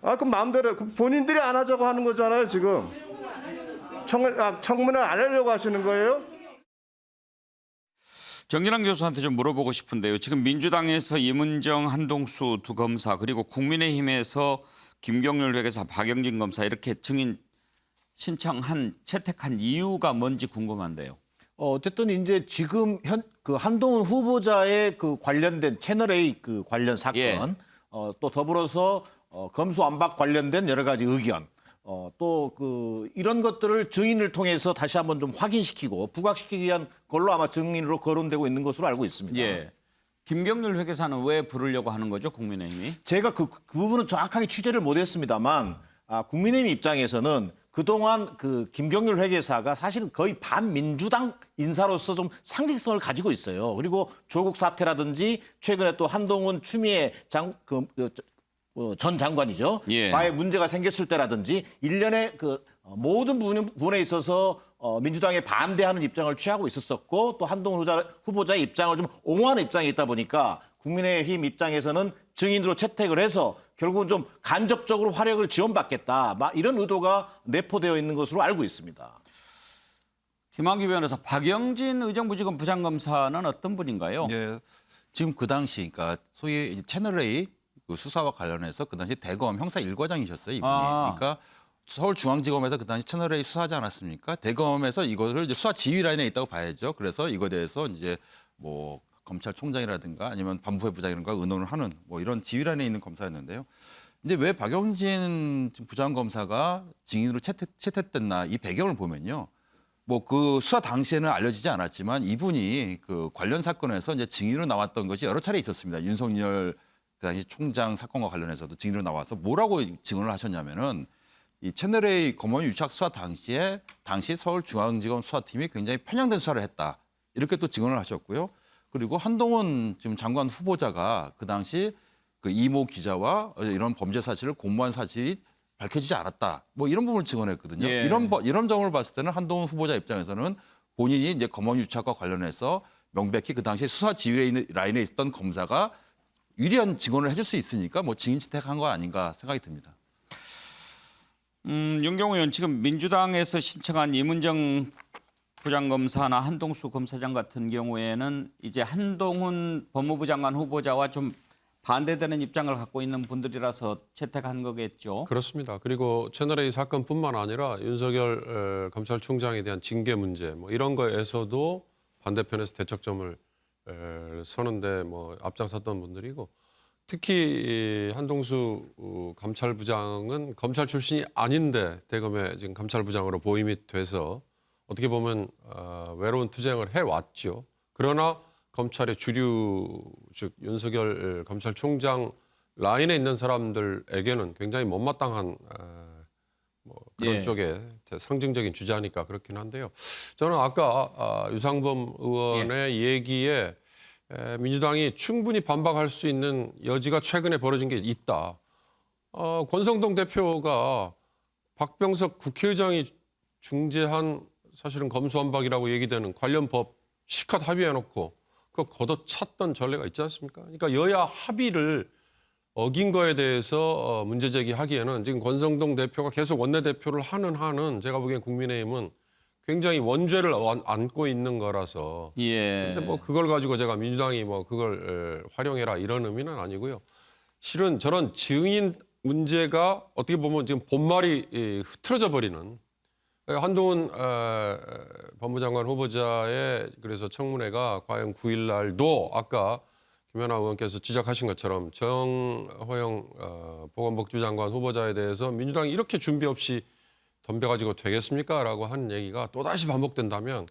그럼 마음대로 본인들이 안 하자고 하는 거잖아요. 지금 청문회 안 하려고 하시는 거예요? 정진환 교수한테 좀 물어보고 싶은데요. 지금 민주당에서 임은정, 한동수 두 검사 그리고 국민의힘에서 김경률 회계사, 박영진 검사 이렇게 증인 신청한 채택한 이유가 뭔지 궁금한데요. 어쨌든 이제 지금 그 한동훈 후보자의 그 관련된 채널A 그 관련 사건, 예. 또 더불어서 검수완박 관련된 여러 가지 의견, 또 그 이런 것들을 증인을 통해서 다시 한번 좀 확인시키고 부각시키기 위한 걸로 아마 증인으로 거론되고 있는 것으로 알고 있습니다. 예. 김경률 회계사는 왜 부르려고 하는 거죠, 국민의힘이? 제가 그 부분은 정확하게 취재를 못했습니다만 국민의힘 입장에서는 그동안 그 김경률 회계사가 사실은 거의 반민주당 인사로서 좀 상징성을 가지고 있어요. 그리고 조국 사태라든지 최근에 또 한동훈 추미애 전 장관이죠. 예. 과에 문제가 생겼을 때라든지 일련의 그 모든 부분에 있어서 민주당에 반대하는 입장을 취하고 있었었고 또 한동훈 후보자의 입장을 좀 옹호하는 입장에 있다 보니까 국민의힘 입장에서는 증인으로 채택을 해서 결국은 좀 간접적으로 화력을 지원받겠다. 이런 의도가 내포되어 있는 것으로 알고 있습니다. 김한규 변호사, 박영진 의정부지검 부장검사는 어떤 분인가요? 예, 지금 그 당시 그러니까 소위 채널A 그 수사와 관련해서 그 당시 대검 형사 1과장이셨어요. 이분이. 그러니까 서울중앙지검에서 그 당시 채널A 수사하지 않았습니까? 대검에서 이것을 이제 수사 지휘 라인에 있다고 봐야죠. 그래서 이거에 대해서 이제 뭐 검찰총장이라든가 아니면 반부의 부장이라든가 의논을 하는 뭐 이런 지휘란에 있는 검사였는데요. 이제 왜 박영진 부장검사가 증인으로 채택됐나 이 배경을 보면요. 뭐 그 수사 당시에는 알려지지 않았지만 이분이 그 관련 사건에서 이제 증인으로 나왔던 것이 여러 차례 있었습니다. 윤석열 그 당시 총장 사건과 관련해서도 증인으로 나와서 뭐라고 증언을 하셨냐면은 이 채널A 검언 유착 수사 당시 서울중앙지검 수사팀이 굉장히 편향된 수사를 했다. 이렇게 또 증언을 하셨고요. 그리고 한동훈 지금 장관 후보자가 그 당시 그 이모 기자와 이런 범죄 사실을 공모한 사실이 밝혀지지 않았다. 뭐 이런 부분을 증언했거든요. 예. 이런 점을 봤을 때는 한동훈 후보자 입장에서는 본인이 이제 검언 유착과 관련해서 명백히 그 당시 수사 지휘 라인에 있었던 검사가 유리한 증언을 해줄 수 있으니까 뭐 증인 채택한 거 아닌가 생각이 듭니다. 윤경호 의원 지금 민주당에서 신청한 이문정 부장검사나 한동수 검사장 같은 경우에는 이제 한동훈 법무부 장관 후보자와 좀 반대되는 입장을 갖고 있는 분들이라서 채택한 거겠죠. 그렇습니다. 그리고 채널A 사건뿐만 아니라 윤석열 검찰총장에 대한 징계 문제 뭐 이런 거에서도 반대편에서 대척점을 서는데 뭐 앞장섰던 분들이고 특히 한동수 감찰부장은 검찰 출신이 아닌데 대검에 지금 감찰부장으로 보임이 돼서 어떻게 보면 외로운 투쟁을 해왔죠. 그러나 검찰의 주류 즉 윤석열 검찰총장 라인에 있는 사람들에게는 굉장히 못마땅한 뭐 그런 예. 쪽에 상징적인 주자니까 그렇긴 한데요. 저는 아까 유상범 의원의 얘기에 민주당이 충분히 반박할 수 있는 여지가 최근에 벌어진 게 있다. 권성동 대표가 박병석 국회의장이 중재한 사실은 검수완박이라고 얘기되는 관련 법 실컷 합의해놓고 그거 걷어찼던 전례가 있지 않습니까? 그러니까 여야 합의를 어긴 거에 대해서 문제 제기하기에는 지금 권성동 대표가 계속 원내대표를 하는 한은 제가 보기엔 국민의힘은 굉장히 원죄를 안고 있는 거라서. 예. 근데 뭐 그걸 가지고 제가 민주당이 뭐 그걸 활용해라 이런 의미는 아니고요. 실은 저런 증인 문제가 어떻게 보면 지금 본말이 흐트러져 버리는 한동훈 법무장관 후보자의 그래서 청문회가 과연 9일 날도 아까 김연아 의원께서 지적하신 것처럼 정호영 보건복지부 장관 후보자에 대해서 민주당이 이렇게 준비 없이 덤벼가지고 되겠습니까? 라고 하는 얘기가 또다시 반복된다면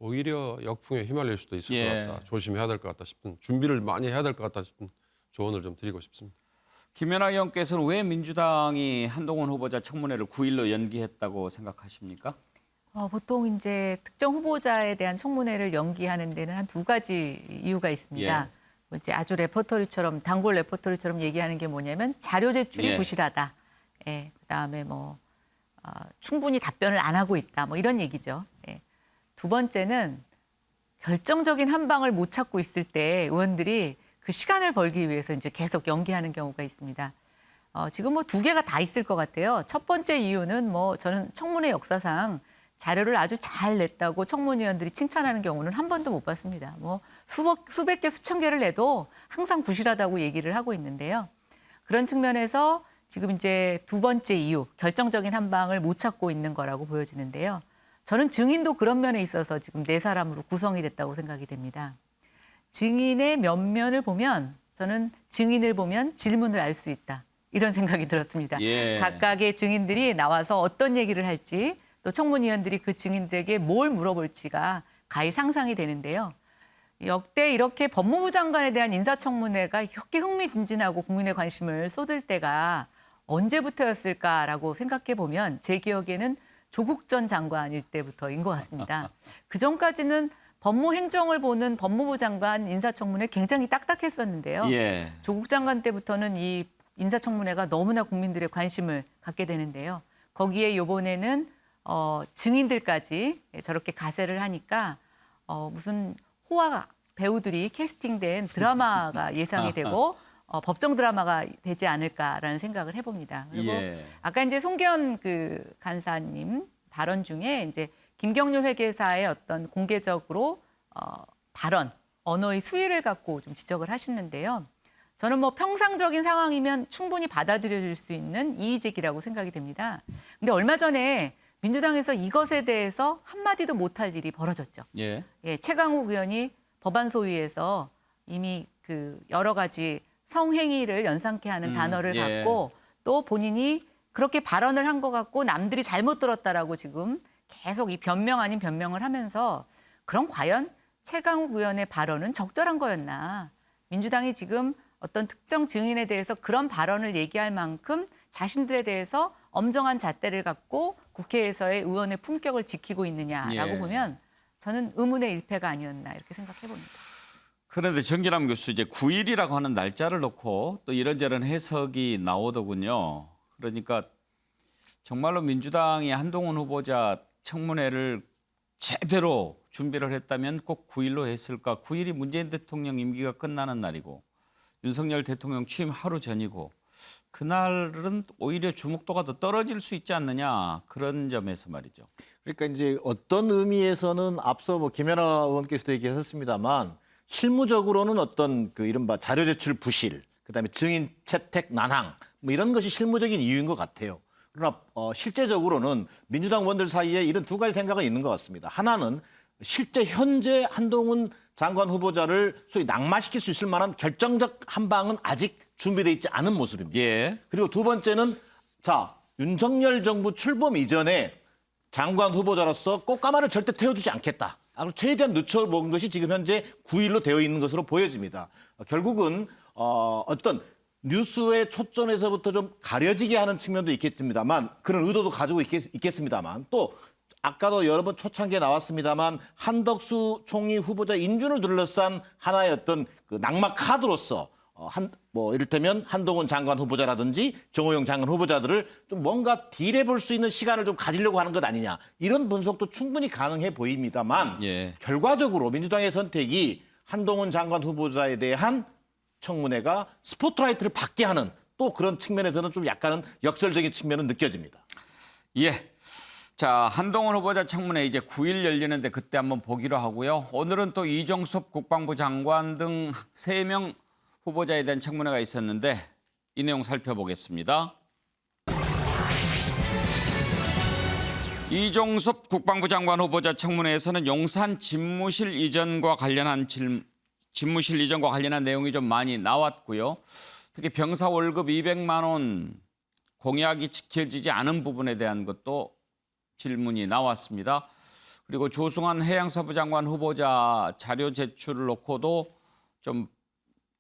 오히려 역풍에 휘말릴 수도 있을 것 같다. 조심해야 될 것 같다 싶은 준비를 많이 해야 될 것 같다 싶은 조언을 좀 드리고 싶습니다. 김연아 의원께서는 왜 민주당이 한동훈 후보자 청문회를 9일로 연기했다고 생각하십니까? 보통 이제 특정 후보자에 대한 청문회를 연기하는 데는 한 두 가지 이유가 있습니다. 뭐 이제 아주 레퍼토리처럼 단골 레퍼토리처럼 얘기하는 게 뭐냐면 자료 제출이 부실하다. 예, 그다음에 뭐 충분히 답변을 안 하고 있다. 뭐 이런 얘기죠. 예. 두 번째는 결정적인 한 방을 못 찾고 있을 때 의원들이 그 시간을 벌기 위해서 이제 계속 연기하는 경우가 있습니다. 지금 뭐 두 개가 다 있을 것 같아요. 첫 번째 이유는 뭐 저는 청문회 역사상 자료를 아주 잘 냈다고 청문위원들이 칭찬하는 경우는 한 번도 못 봤습니다. 뭐 수백 개, 수천 개를 내도 항상 부실하다고 얘기를 하고 있는데요. 그런 측면에서 지금 이제 두 번째 이유, 결정적인 한 방을 못 찾고 있는 거라고 보여지는데요. 저는 증인도 그런 면에 있어서 지금 4사람으로 구성이 됐다고 생각이 됩니다. 증인의 면면을 보면 저는 증인을 보면 질문을 알 수 있다. 이런 생각이 들었습니다. 예. 각각의 증인들이 나와서 어떤 얘기를 할지 또 청문위원들이 그 증인들에게 뭘 물어볼지가 가히 상상이 되는데요. 역대 이렇게 법무부 장관에 대한 인사청문회가 이렇게 흥미진진하고 국민의 관심을 쏟을 때가 언제부터였을까라고 생각해 보면 제 기억에는 조국 전 장관일 때부터인 것 같습니다. 그전까지는 법무행정을 보는 법무부 장관 인사청문회 굉장히 딱딱했었는데요. 예. 조국 장관 때부터는 이 인사청문회가 너무나 국민들의 관심을 갖게 되는데요. 거기에 이번에는 증인들까지 저렇게 가세를 하니까 무슨 호화 배우들이 캐스팅된 드라마가 예상이 되고 법정 드라마가 되지 않을까라는 생각을 해봅니다. 그리고 아까 이제 송기현 그 간사님 발언 중에 이제 김경률 회계사의 어떤 공개적으로 발언, 언어의 수위를 갖고 좀 지적을 하시는데요. 저는 뭐 평상적인 상황이면 충분히 받아들여질 수 있는 이의제기라고 생각이 됩니다. 근데 얼마 전에 민주당에서 이것에 대해서 한마디도 못할 일이 벌어졌죠. 예. 최강욱 의원이 법안 소위에서 이미 그 여러 가지 성행위를 연상케 하는 단어를 예. 갖고 또 본인이 그렇게 발언을 한 것 같고 남들이 잘못 들었다라고 지금 계속 이 변명 아닌 변명을 하면서 그럼 과연 최강욱 의원의 발언은 적절한 거였나? 민주당이 지금 어떤 특정 증인에 대해서 그런 발언을 얘기할 만큼 자신들에 대해서 엄정한 잣대를 갖고 국회에서의 의원의 품격을 지키고 있느냐라고 예. 보면 저는 의문의 일패가 아니었나 이렇게 생각해 봅니다. 그런데 정기남 교수 이제 9일이라고 하는 날짜를 놓고 또 이런저런 해석이 나오더군요. 그러니까 정말로 민주당이 한동훈 후보자 청문회를 제대로 준비를 했다면 꼭 9일로 했을까? 9일이 문재인 대통령 임기가 끝나는 날이고 윤석열 대통령 취임 하루 전이고 그날은 오히려 주목도가 더 떨어질 수 있지 않느냐 그런 점에서 말이죠. 그러니까 이제 어떤 의미에서는 앞서 뭐 김연아 의원께서도 얘기하셨습니다만 실무적으로는 어떤 그 이른바 자료 제출 부실, 그다음에 증인 채택 난항 뭐 이런 것이 실무적인 이유인 것 같아요. 그러나 실제적으로는 민주당 의원들 사이에 이런 두 가지 생각은 있는 것 같습니다. 하나는 실제 현재 한동훈 장관 후보자를 소위 낙마시킬 수 있을 만한 결정적 한 방은 아직 준비되어 있지 않은 모습입니다. 예. 그리고 두 번째는 자 윤석열 정부 출범 이전에 장관 후보자로서 꽃가마를 절대 태워주지 않겠다. 최대한 늦춰본 것이 지금 현재 9일로 되어 있는 것으로 보여집니다. 결국은 어떤 뉴스의 초점에서부터 좀 가려지게 하는 측면도 있겠습니다만 그런 의도도 가지고 있겠습니다만 또 아까도 여러 번 초창기에 나왔습니다만 한덕수 총리 후보자 인준을 둘러싼 하나의 어떤 그 낙마 카드로서 뭐 이를테면 한동훈 장관 후보자라든지 정호영 장관 후보자들을 좀 뭔가 딜해 볼 수 있는 시간을 좀 가지려고 하는 것 아니냐 이런 분석도 충분히 가능해 보입니다만 결과적으로 민주당의 선택이 한동훈 장관 후보자에 대한 청문회가 스포트라이트를 받게 하는 또 그런 측면에서는 좀 약간은 역설적인 측면은 느껴집니다. 예. 자, 한동훈 후보자 청문회 이제 9일 열리는데 그때 한번 보기로 하고요. 오늘은 또 이종섭 국방부 장관 등 3명 후보자에 대한 청문회가 있었는데 이 내용 살펴보겠습니다. 이종섭 국방부 장관 후보자 청문회에서는 용산 집무실 이전과 관련한 내용이 좀 많이 나왔고요. 특히 병사 월급 200만 원 공약이 지켜지지 않은 부분에 대한 것도 질문이 나왔습니다. 그리고 조승환 해양사부 장관 후보자 자료 제출을 놓고도 좀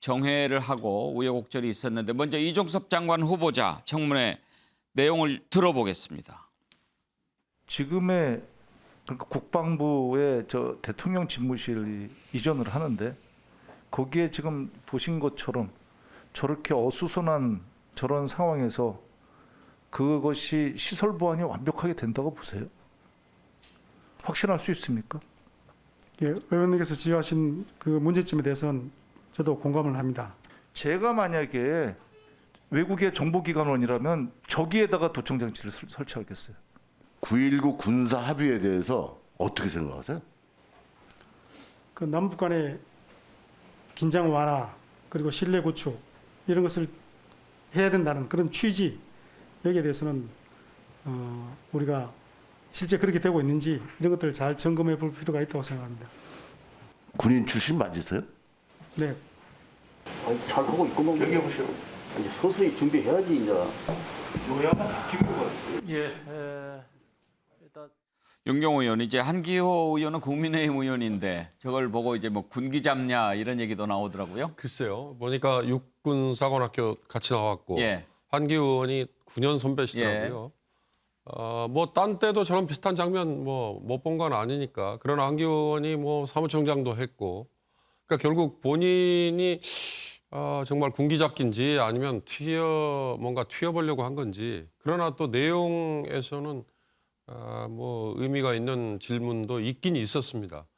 정회를 하고 우여곡절이 있었는데 먼저 이종섭 장관 후보자 청문회 내용을 들어보겠습니다. 지금의 그러니까 국방부의 저 대통령 집무실 이전을 하는데 거기에 지금 보신 것처럼 저렇게 어수선한 저런 상황에서 그것이 시설 보안이 완벽하게 된다고 보세요? 확신할 수 있습니까? 예, 의원님께서 지적하신 그 문제점에 대해서는 저도 공감을 합니다. 제가 만약에 외국의 정보기관원이라면 저기에다가 도청장치를 설치하겠어요. 9.19 군사 합의에 대해서 어떻게 생각하세요? 그 남북 간의 긴장 완화 그리고 신뢰 구축 이런 것을 해야 된다는 그런 취지 여기에 대해서는 우리가 실제 그렇게 되고 있는지 이런 것들을 잘 점검해 볼 필요가 있다고 생각합니다. 군인 출신 맞으세요? 네. 잘 하고 있구만. 여기 보시오. 이제 서서히 준비해야지 이제. 요양은 바뀐 것 같아요. 예. 윤경호 의원, 이제 한기호 의원은 국민의힘 의원인데 저걸 보고 이제 뭐 군기 잡냐 이런 얘기도 나오더라고요. 글쎄요. 보니까 육군사관학교 같이 나왔고 한기호 의원이 9년 선배시더라고요. 뭐 딴 때도 저런 비슷한 장면 뭐 못 본 건 아니니까. 그러나 한기호 의원이 뭐 사무총장도 했고. 그러니까 결국 본인이 정말 군기 잡기인지 아니면 뭔가 튀어보려고 한 건지. 그러나 또 내용에서는 뭐 의미가 있는 질문도 있긴 있었습니다.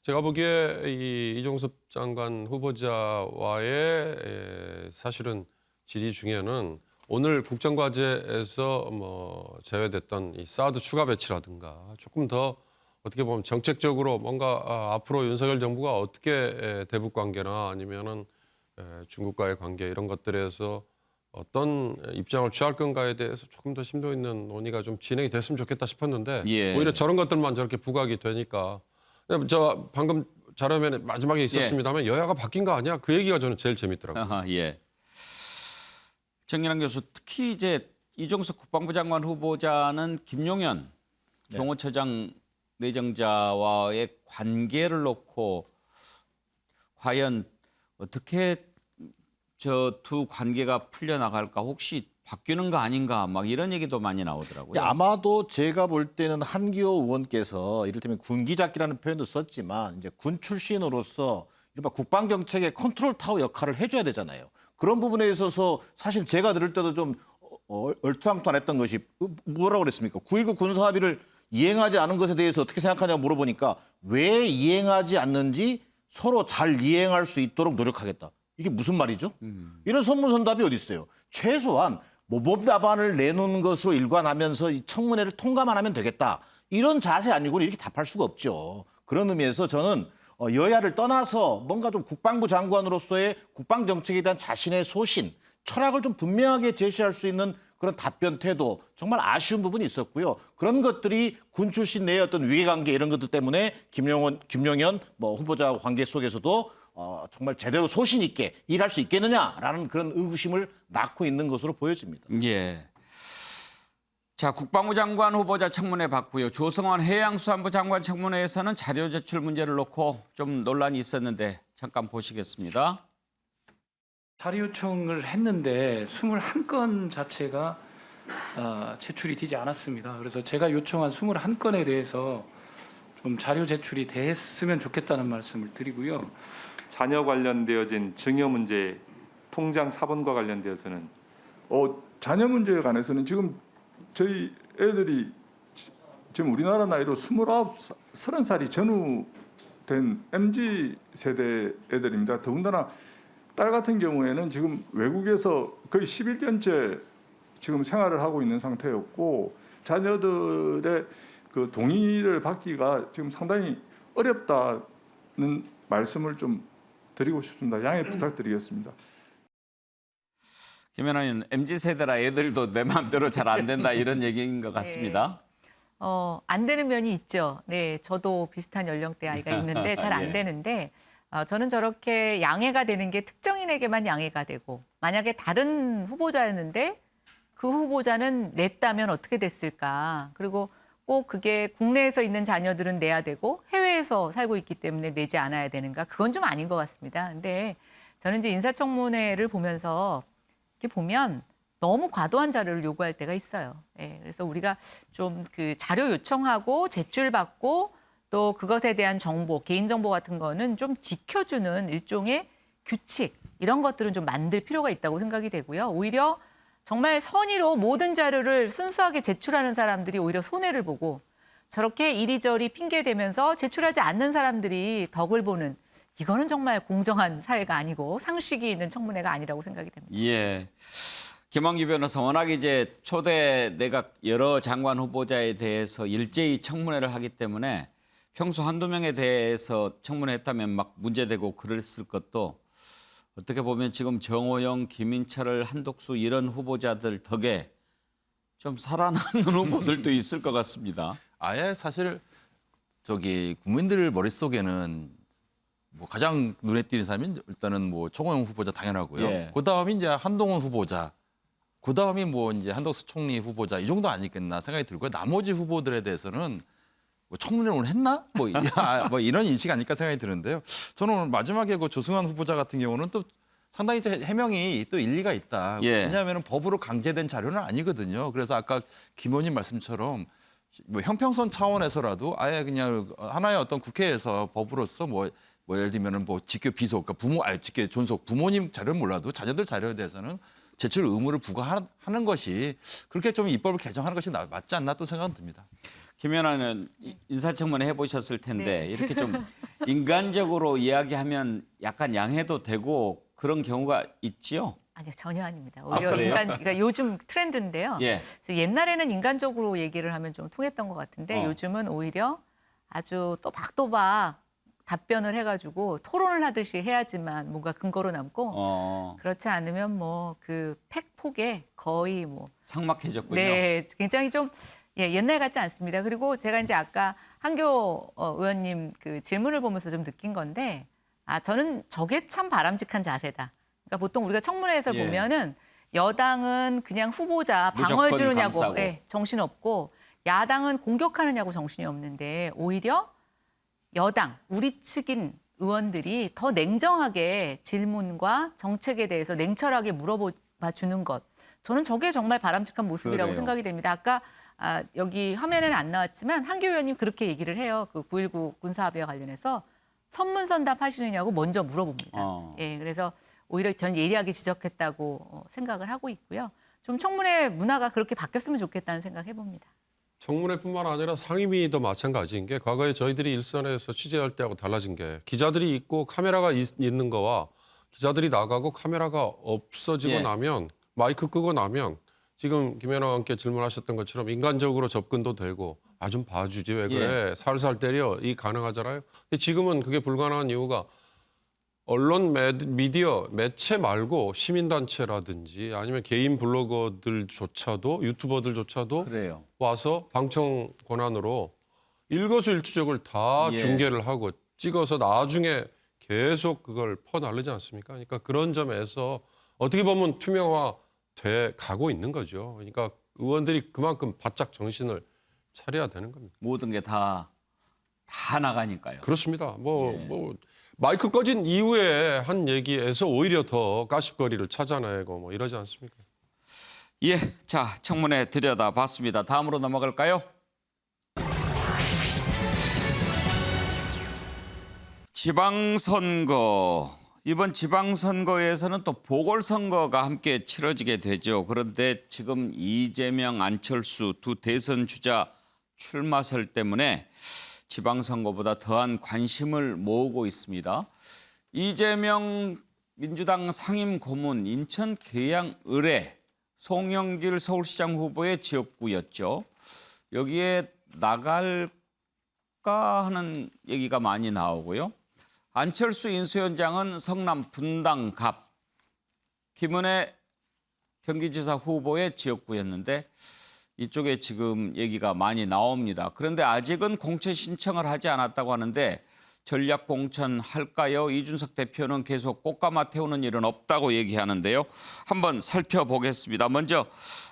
제가 보기에 이종섭 장관 후보자와의 사실은 질의 중에는 오늘 국정과제에서 뭐 제외됐던 이 사드 추가 배치라든가 조금 더 어떻게 보면 정책적으로 뭔가 앞으로 윤석열 정부가 어떻게 대북 관계나 아니면은 중국과의 관계 이런 것들에서 어떤 입장을 취할 건가에 대해서 조금 더 심도 있는 논의가 좀 진행이 됐으면 좋겠다 싶었는데 오히려 저런 것들만 저렇게 부각이 되니까 저 방금 자료면에 마지막에 있었습니다만 여야가 바뀐 거 아니야? 그 얘기가 저는 제일 재밌더라고요. 아하, 예. 정일환 교수, 특히 이제 이종석 국방부 장관 후보자는 김용현 경호처장 내정자와의 관계를 놓고 과연 어떻게 저 두 관계가 풀려나갈까, 혹시 바뀌는 거 아닌가, 막 이런 얘기도 많이 나오더라고요. 아마도 제가 볼 때는 한기호 의원께서 이를테면 군기잡기라는 표현도 썼지만 이제 군 출신으로서 이른바 국방정책의 컨트롤 타워 역할을 해줘야 되잖아요. 그런 부분에 있어서 사실 제가 들을 때도 좀 얼토당토안했던 것이 뭐라고 그랬습니까? 9.19 군사합의를 이행하지 않은 것에 대해서 어떻게 생각하냐고 물어보니까 왜 이행하지 않는지 서로 잘 이행할 수 있도록 노력하겠다. 이게 무슨 말이죠? 이런 선문선답이 어디 있어요? 최소한 모범 답안을 내놓는 것으로 일관하면서 이 청문회를 통과만 하면 되겠다. 이런 자세 아니고는 이렇게 답할 수가 없죠. 그런 의미에서 저는 여야를 떠나서 뭔가 좀 국방부 장관으로서의 국방정책에 대한 자신의 소신, 철학을 좀 분명하게 제시할 수 있는 그런 답변 태도, 정말 아쉬운 부분이 있었고요. 그런 것들이 군 출신 내의 어떤 위계관계 이런 것들 때문에 김용현 후보자 관계 속에서도 정말 제대로 소신 있게 일할 수 있겠느냐라는 그런 의구심을 낳고 있는 것으로 보여집니다. 예. 자, 국방부 장관 후보자 청문회 받고요. 조성환 해양수산부 장관 청문회에서는 자료 제출 문제를 놓고 좀 논란이 있었는데 잠깐 보시겠습니다. 자료 요청을 했는데 21건 자체가 제출이 되지 않았습니다. 그래서 제가 요청한 21건에 대해서 좀 자료 제출이 됐으면 좋겠다는 말씀을 드리고요. 자녀 관련되어진 증여 문제, 통장 사본과 관련되어서는 자녀 문제에 관해서는 지금 저희 애들이 지금 우리나라 나이로 29, 30살이 전후된 MZ 세대 애들입니다. 더군다나 딸 같은 경우에는 지금 외국에서 거의 11년째 지금 생활을 하고 있는 상태였고 자녀들의 그 동의를 받기가 지금 상당히 어렵다는 말씀을 좀 드리고 싶습니다. 양해 부탁드리겠습니다. 김연아 의원, MZ세대라 애들도 내 마음대로 잘 안 된다 이런 얘기인 것 같습니다. 안 되는 면이 있죠. 네, 저도 비슷한 연령대 아이가 있는데 잘 안 예. 되는데 저는 저렇게 양해가 되는 게 특정인에게만 양해가 되고 만약에 다른 후보자였는데 그 후보자는 냈다면 어떻게 됐을까. 그리고 꼭 그게 국내에서 있는 자녀들은 내야 되고 해외에서 살고 있기 때문에 내지 않아야 되는가. 그건 좀 아닌 것 같습니다. 근데 저는 이제 인사청문회를 보면서 이렇게 보면 너무 과도한 자료를 요구할 때가 있어요. 예, 그래서 우리가 좀 그 자료 요청하고 제출받고 또 그것에 대한 정보, 개인정보 같은 거는 좀 지켜주는 일종의 규칙, 이런 것들은 좀 만들 필요가 있다고 생각이 되고요. 오히려 정말 선의로 모든 자료를 순수하게 제출하는 사람들이 오히려 손해를 보고 저렇게 이리저리 핑계대면서 제출하지 않는 사람들이 덕을 보는, 이거는 정말 공정한 사회가 아니고 상식이 있는 청문회가 아니라고 생각이 됩니다. 예. 김한규 변호사, 워낙 이제 초대 내각 여러 장관 후보자에 대해서 일제히 청문회를 하기 때문에 평소 한두 명에 대해서 청문회했다면 막 문제되고 그랬을 것도 어떻게 보면 지금 정호영, 김인철, 한독수 이런 후보자들 덕에 좀 살아남는 후보들도 있을 것 같습니다. 아예 사실 국민들 머릿속에는 뭐 가장 눈에 띄는 사람이 일단은 뭐 정호영 후보자 당연하고요. 예. 그다음이 이제 한동훈 후보자, 그다음이 뭐 이제 한덕수 총리 후보자 이 정도 아니겠나 생각이 들고요. 나머지 후보들에 대해서는 뭐 청문회를 오늘 했나? 뭐 이런 인식 아닐까 생각이 드는데요. 저는 오늘 마지막에 그 조승환 후보자 같은 경우는 또 상당히 해명이 또 일리가 있다. 예. 왜냐하면 법으로 강제된 자료는 아니거든요. 그래서 아까 김 의원님 말씀처럼 뭐 형평성 차원에서라도 아예 그냥 하나의 어떤 국회에서 법으로서 뭐 예를 들면은 뭐 직계 비속, 그러니까 직계 존속 부모님 자료는 몰라도 자녀들 자료에 대해서는 제출 의무를 부과하는 것이 그렇게 좀 입법을 개정하는 것이 맞지 않나 또 생각은 듭니다. 김연아는 인사청문회 해보셨을 텐데 네. 이렇게 좀 인간적으로 이야기하면 약간 양해도 되고 그런 경우가 있지요? 아니요, 전혀 아닙니다. 오히려 그래요? 그러니까 요즘 트렌드인데요. 예. 그래서 옛날에는 인간적으로 얘기를 하면 좀 통했던 것 같은데 어. 요즘은 오히려 아주 또박또박 답변을 해가지고 토론을 하듯이 해야지만 뭔가 근거로 남고 그렇지 않으면 뭐 그 팩폭에 거의 뭐 삭막해졌군요. 네, 굉장히 좀 예, 옛날 같지 않습니다. 그리고 제가 이제 아까 한교 의원님 그 질문을 보면서 좀 느낀 건데, 저는 저게 참 바람직한 자세다. 그러니까 보통 우리가 청문회에서 예. 보면은 여당은 그냥 후보자 무조건 방어해 주느냐고 감싸고. 정신 없고, 야당은 공격하느냐고 정신이 없는데, 오히려 여당 우리 측인 의원들이 더 냉정하게 질문과 정책에 대해서 냉철하게 물어봐 주는 것, 저는 저게 정말 바람직한 모습이라고 그래요. 생각이 됩니다. 아까 여기 화면에는 안 나왔지만 한교 의원님 그렇게 얘기를 해요. 그 9.19 군사합의와 관련해서 선문선답 하시느냐고 먼저 물어봅니다. 예, 그래서 오히려 전 예리하게 지적했다고 생각을 하고 있고요. 좀 청문회 문화가 그렇게 바뀌었으면 좋겠다는 생각 해봅니다. 청문회뿐만 아니라 상임위도 마찬가지인 게, 과거에 저희들이 일선에서 취재할 때하고 달라진 게, 기자들이 있고 카메라가 있는 거와 기자들이 나가고 카메라가 없어지고 예. 나면, 마이크 끄고 나면, 지금 김연아 의원께 질문하셨던 것처럼 인간적으로 접근도 되고, 좀 봐주지 왜 그래, 살살 때려, 이 가능하잖아요. 근데 지금은 그게 불가능한 이유가, 언론 미디어 매체 말고 시민단체라든지 아니면 개인 블로거들조차도, 유튜버들조차도 그래요. 와서 방청 권한으로 일거수일투족을 다 예. 중계를 하고 찍어서 나중에 계속 그걸 퍼나르지 않습니까? 그러니까 그런 점에서 어떻게 보면 투명화돼 가고 있는 거죠. 그러니까 의원들이 그만큼 바짝 정신을 차려야 되는 겁니다. 모든 게 다 나가니까요. 그렇습니다. 뭐 마이크 꺼진 이후에 한 얘기에서 오히려 더 가십거리를 찾아내고 뭐 이러지 않습니까? 예, 자, 청문회 들여다봤습니다. 다음으로 넘어갈까요? 지방선거. 이번 지방선거에서는 또 보궐선거가 함께 치러지게 되죠. 그런데 지금 이재명, 안철수 두 대선 주자 출마설 때문에 지방선거보다 더한 관심을 모으고 있습니다. 이재명 민주당 상임고문 인천 계양 을의 송영길 서울시장 후보의 지역구였죠. 여기에 나갈까 하는 얘기가 많이 나오고요. 안철수 인수위원장은 성남 분당갑, 김은혜 경기지사 후보의 지역구였는데 이쪽에 지금 얘기가 많이 나옵니다. 그런데 아직은 공천 신청을 하지 않았다고 하는데 전략 공천할까요? 이준석 대표는 계속 꽃가마 태우는 일은 없다고 얘기하는데요. 한번 살펴보겠습니다. 먼저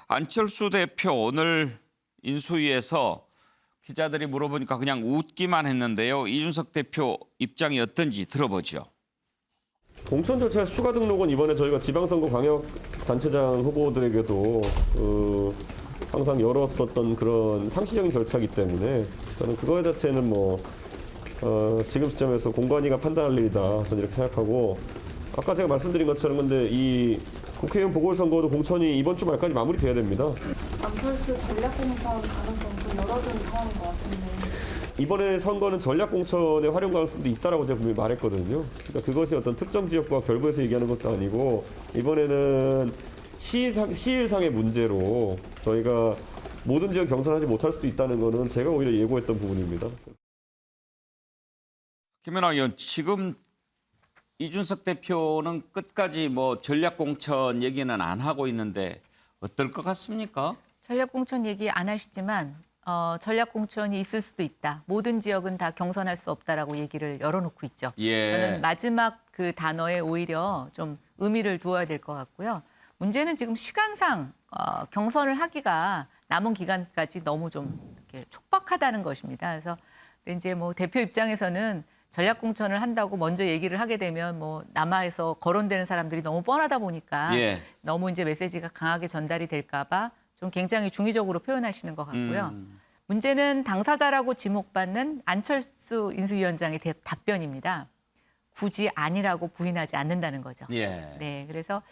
안철수 대표 오늘 인수위에서 기자들이 물어보니까 그냥 웃기만 했는데요. 이준석 대표 입장이 어떤지 들어보죠. 공천 절차 추가 등록은 이번에 저희가 지방선거 광역 단체장 후보들에게도 항상 열었었던 그런 상시적인 절차이기 때문에 저는 그거 자체는 지금 시점에서 공관위가 판단할 일이다 저는 이렇게 생각하고, 아까 제가 말씀드린 것처럼 근데 이 국회의원 보궐선거도 공천이 이번 주 말까지 마무리돼야 됩니다. 안철수 전략공천 가능성 좀 열어둔 상황인 것 같은데. 이번에 선거는 전략공천의 활용 가능성도 있다라고 제가 분명히 말했거든요. 그러니까 그것이 어떤 특정 지역과 결부해서 얘기하는 것도 아니고, 이번에는 시일상의 문제로 저희가 모든 지역 경선하지 못할 수도 있다는 거는 제가 오히려 예고했던 부분입니다. 김연아 의원, 지금 이준석 대표는 끝까지 전략 공천 얘기는 안 하고 있는데 어떨 것 같습니까? 전략 공천 얘기 안 하시지만 전략 공천이 있을 수도 있다. 모든 지역은 다 경선할 수 없다라고 얘기를 열어놓고 있죠. 예. 저는 마지막 그 단어에 오히려 좀 의미를 두어야 될 것 같고요. 문제는 지금 시간상 경선을 하기가 남은 기간까지 너무 좀 이렇게 촉박하다는 것입니다. 그래서 이제 대표 입장에서는 전략 공천을 한다고 먼저 얘기를 하게 되면 남하에서 거론되는 사람들이 너무 뻔하다 보니까 너무 이제 메시지가 강하게 전달이 될까 봐 좀 굉장히 중의적으로 표현하시는 것 같고요. 문제는 당사자라고 지목받는 안철수 인수위원장의 답변입니다. 굳이 아니라고 부인하지 않는다는 거죠. 네, 그래서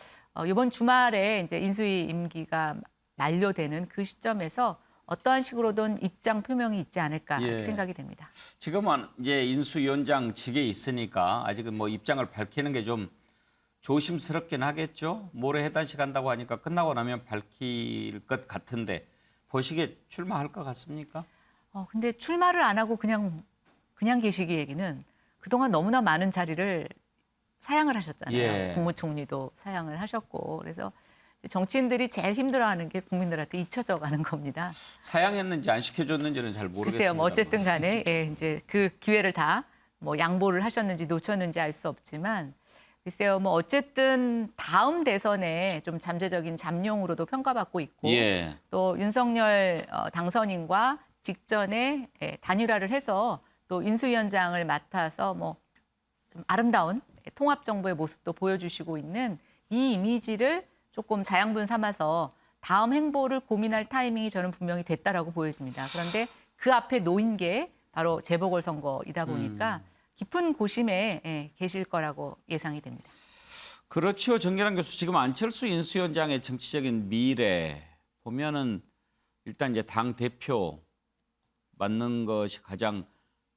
이번 주말에 이제 인수위 임기가 만료되는 그 시점에서 어떠한 식으로든 입장 표명이 있지 않을까 생각이 됩니다. 지금은 이제 인수위원장직에 있으니까 아직은 입장을 밝히는 게 좀 조심스럽긴 하겠죠. 모레 해단식 한다고 하니까 끝나고 나면 밝힐 것 같은데 보시기에 출마할 것 같습니까? 근데 출마를 안 하고 그냥 계시기 얘기는 그동안 너무나 많은 자리를 사양을 하셨잖아요. 국무총리도 사양을 하셨고, 그래서 정치인들이 제일 힘들어하는 게 국민들한테 잊혀져 가는 겁니다. 사양했는지 안 시켜줬는지는 잘 모르겠습니다. 글쎄요, 뭐 어쨌든 간에 이제 그 기회를 다 뭐 양보를 하셨는지 놓쳤는지 알 수 없지만 글쎄요, 뭐 어쨌든 다음 대선에 좀 잠재적인 잠룡으로도 평가받고 있고 예. 또 윤석열 당선인과 직전에 단일화를 해서 또 인수위원장을 맡아서 뭐 좀 아름다운 통합 정부의 모습도 보여주시고 있는 이 이미지를 조금 자양분 삼아서 다음 행보를 고민할 타이밍이 저는 분명히 됐다라고 보여집니다. 그런데 그 앞에 놓인 게 바로 재보궐선거이다 보니까 깊은 고심에 계실 거라고 예상이 됩니다. 그렇죠. 정기란 교수, 지금 안철수 인수위원장의 정치적인 미래 보면은 일단 이제 당 대표 맡는 것이 가장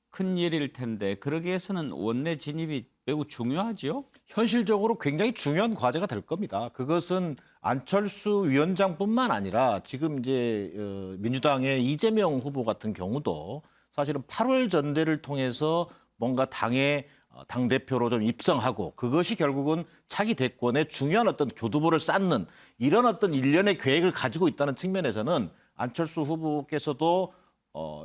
큰 일일 텐데 그러기 위해서는 원내 진입이 매우 중요하죠. 현실적으로 굉장히 중요한 과제가 될 겁니다. 그것은 안철수 위원장뿐만 아니라 지금 이제 민주당의 이재명 후보 같은 경우도 사실은 8월 전대를 통해서 뭔가 당의 당대표로 좀 입성하고 그것이 결국은 차기 대권에 중요한 어떤 교두보를 쌓는 이런 어떤 일련의 계획을 가지고 있다는 측면에서는 안철수 후보께서도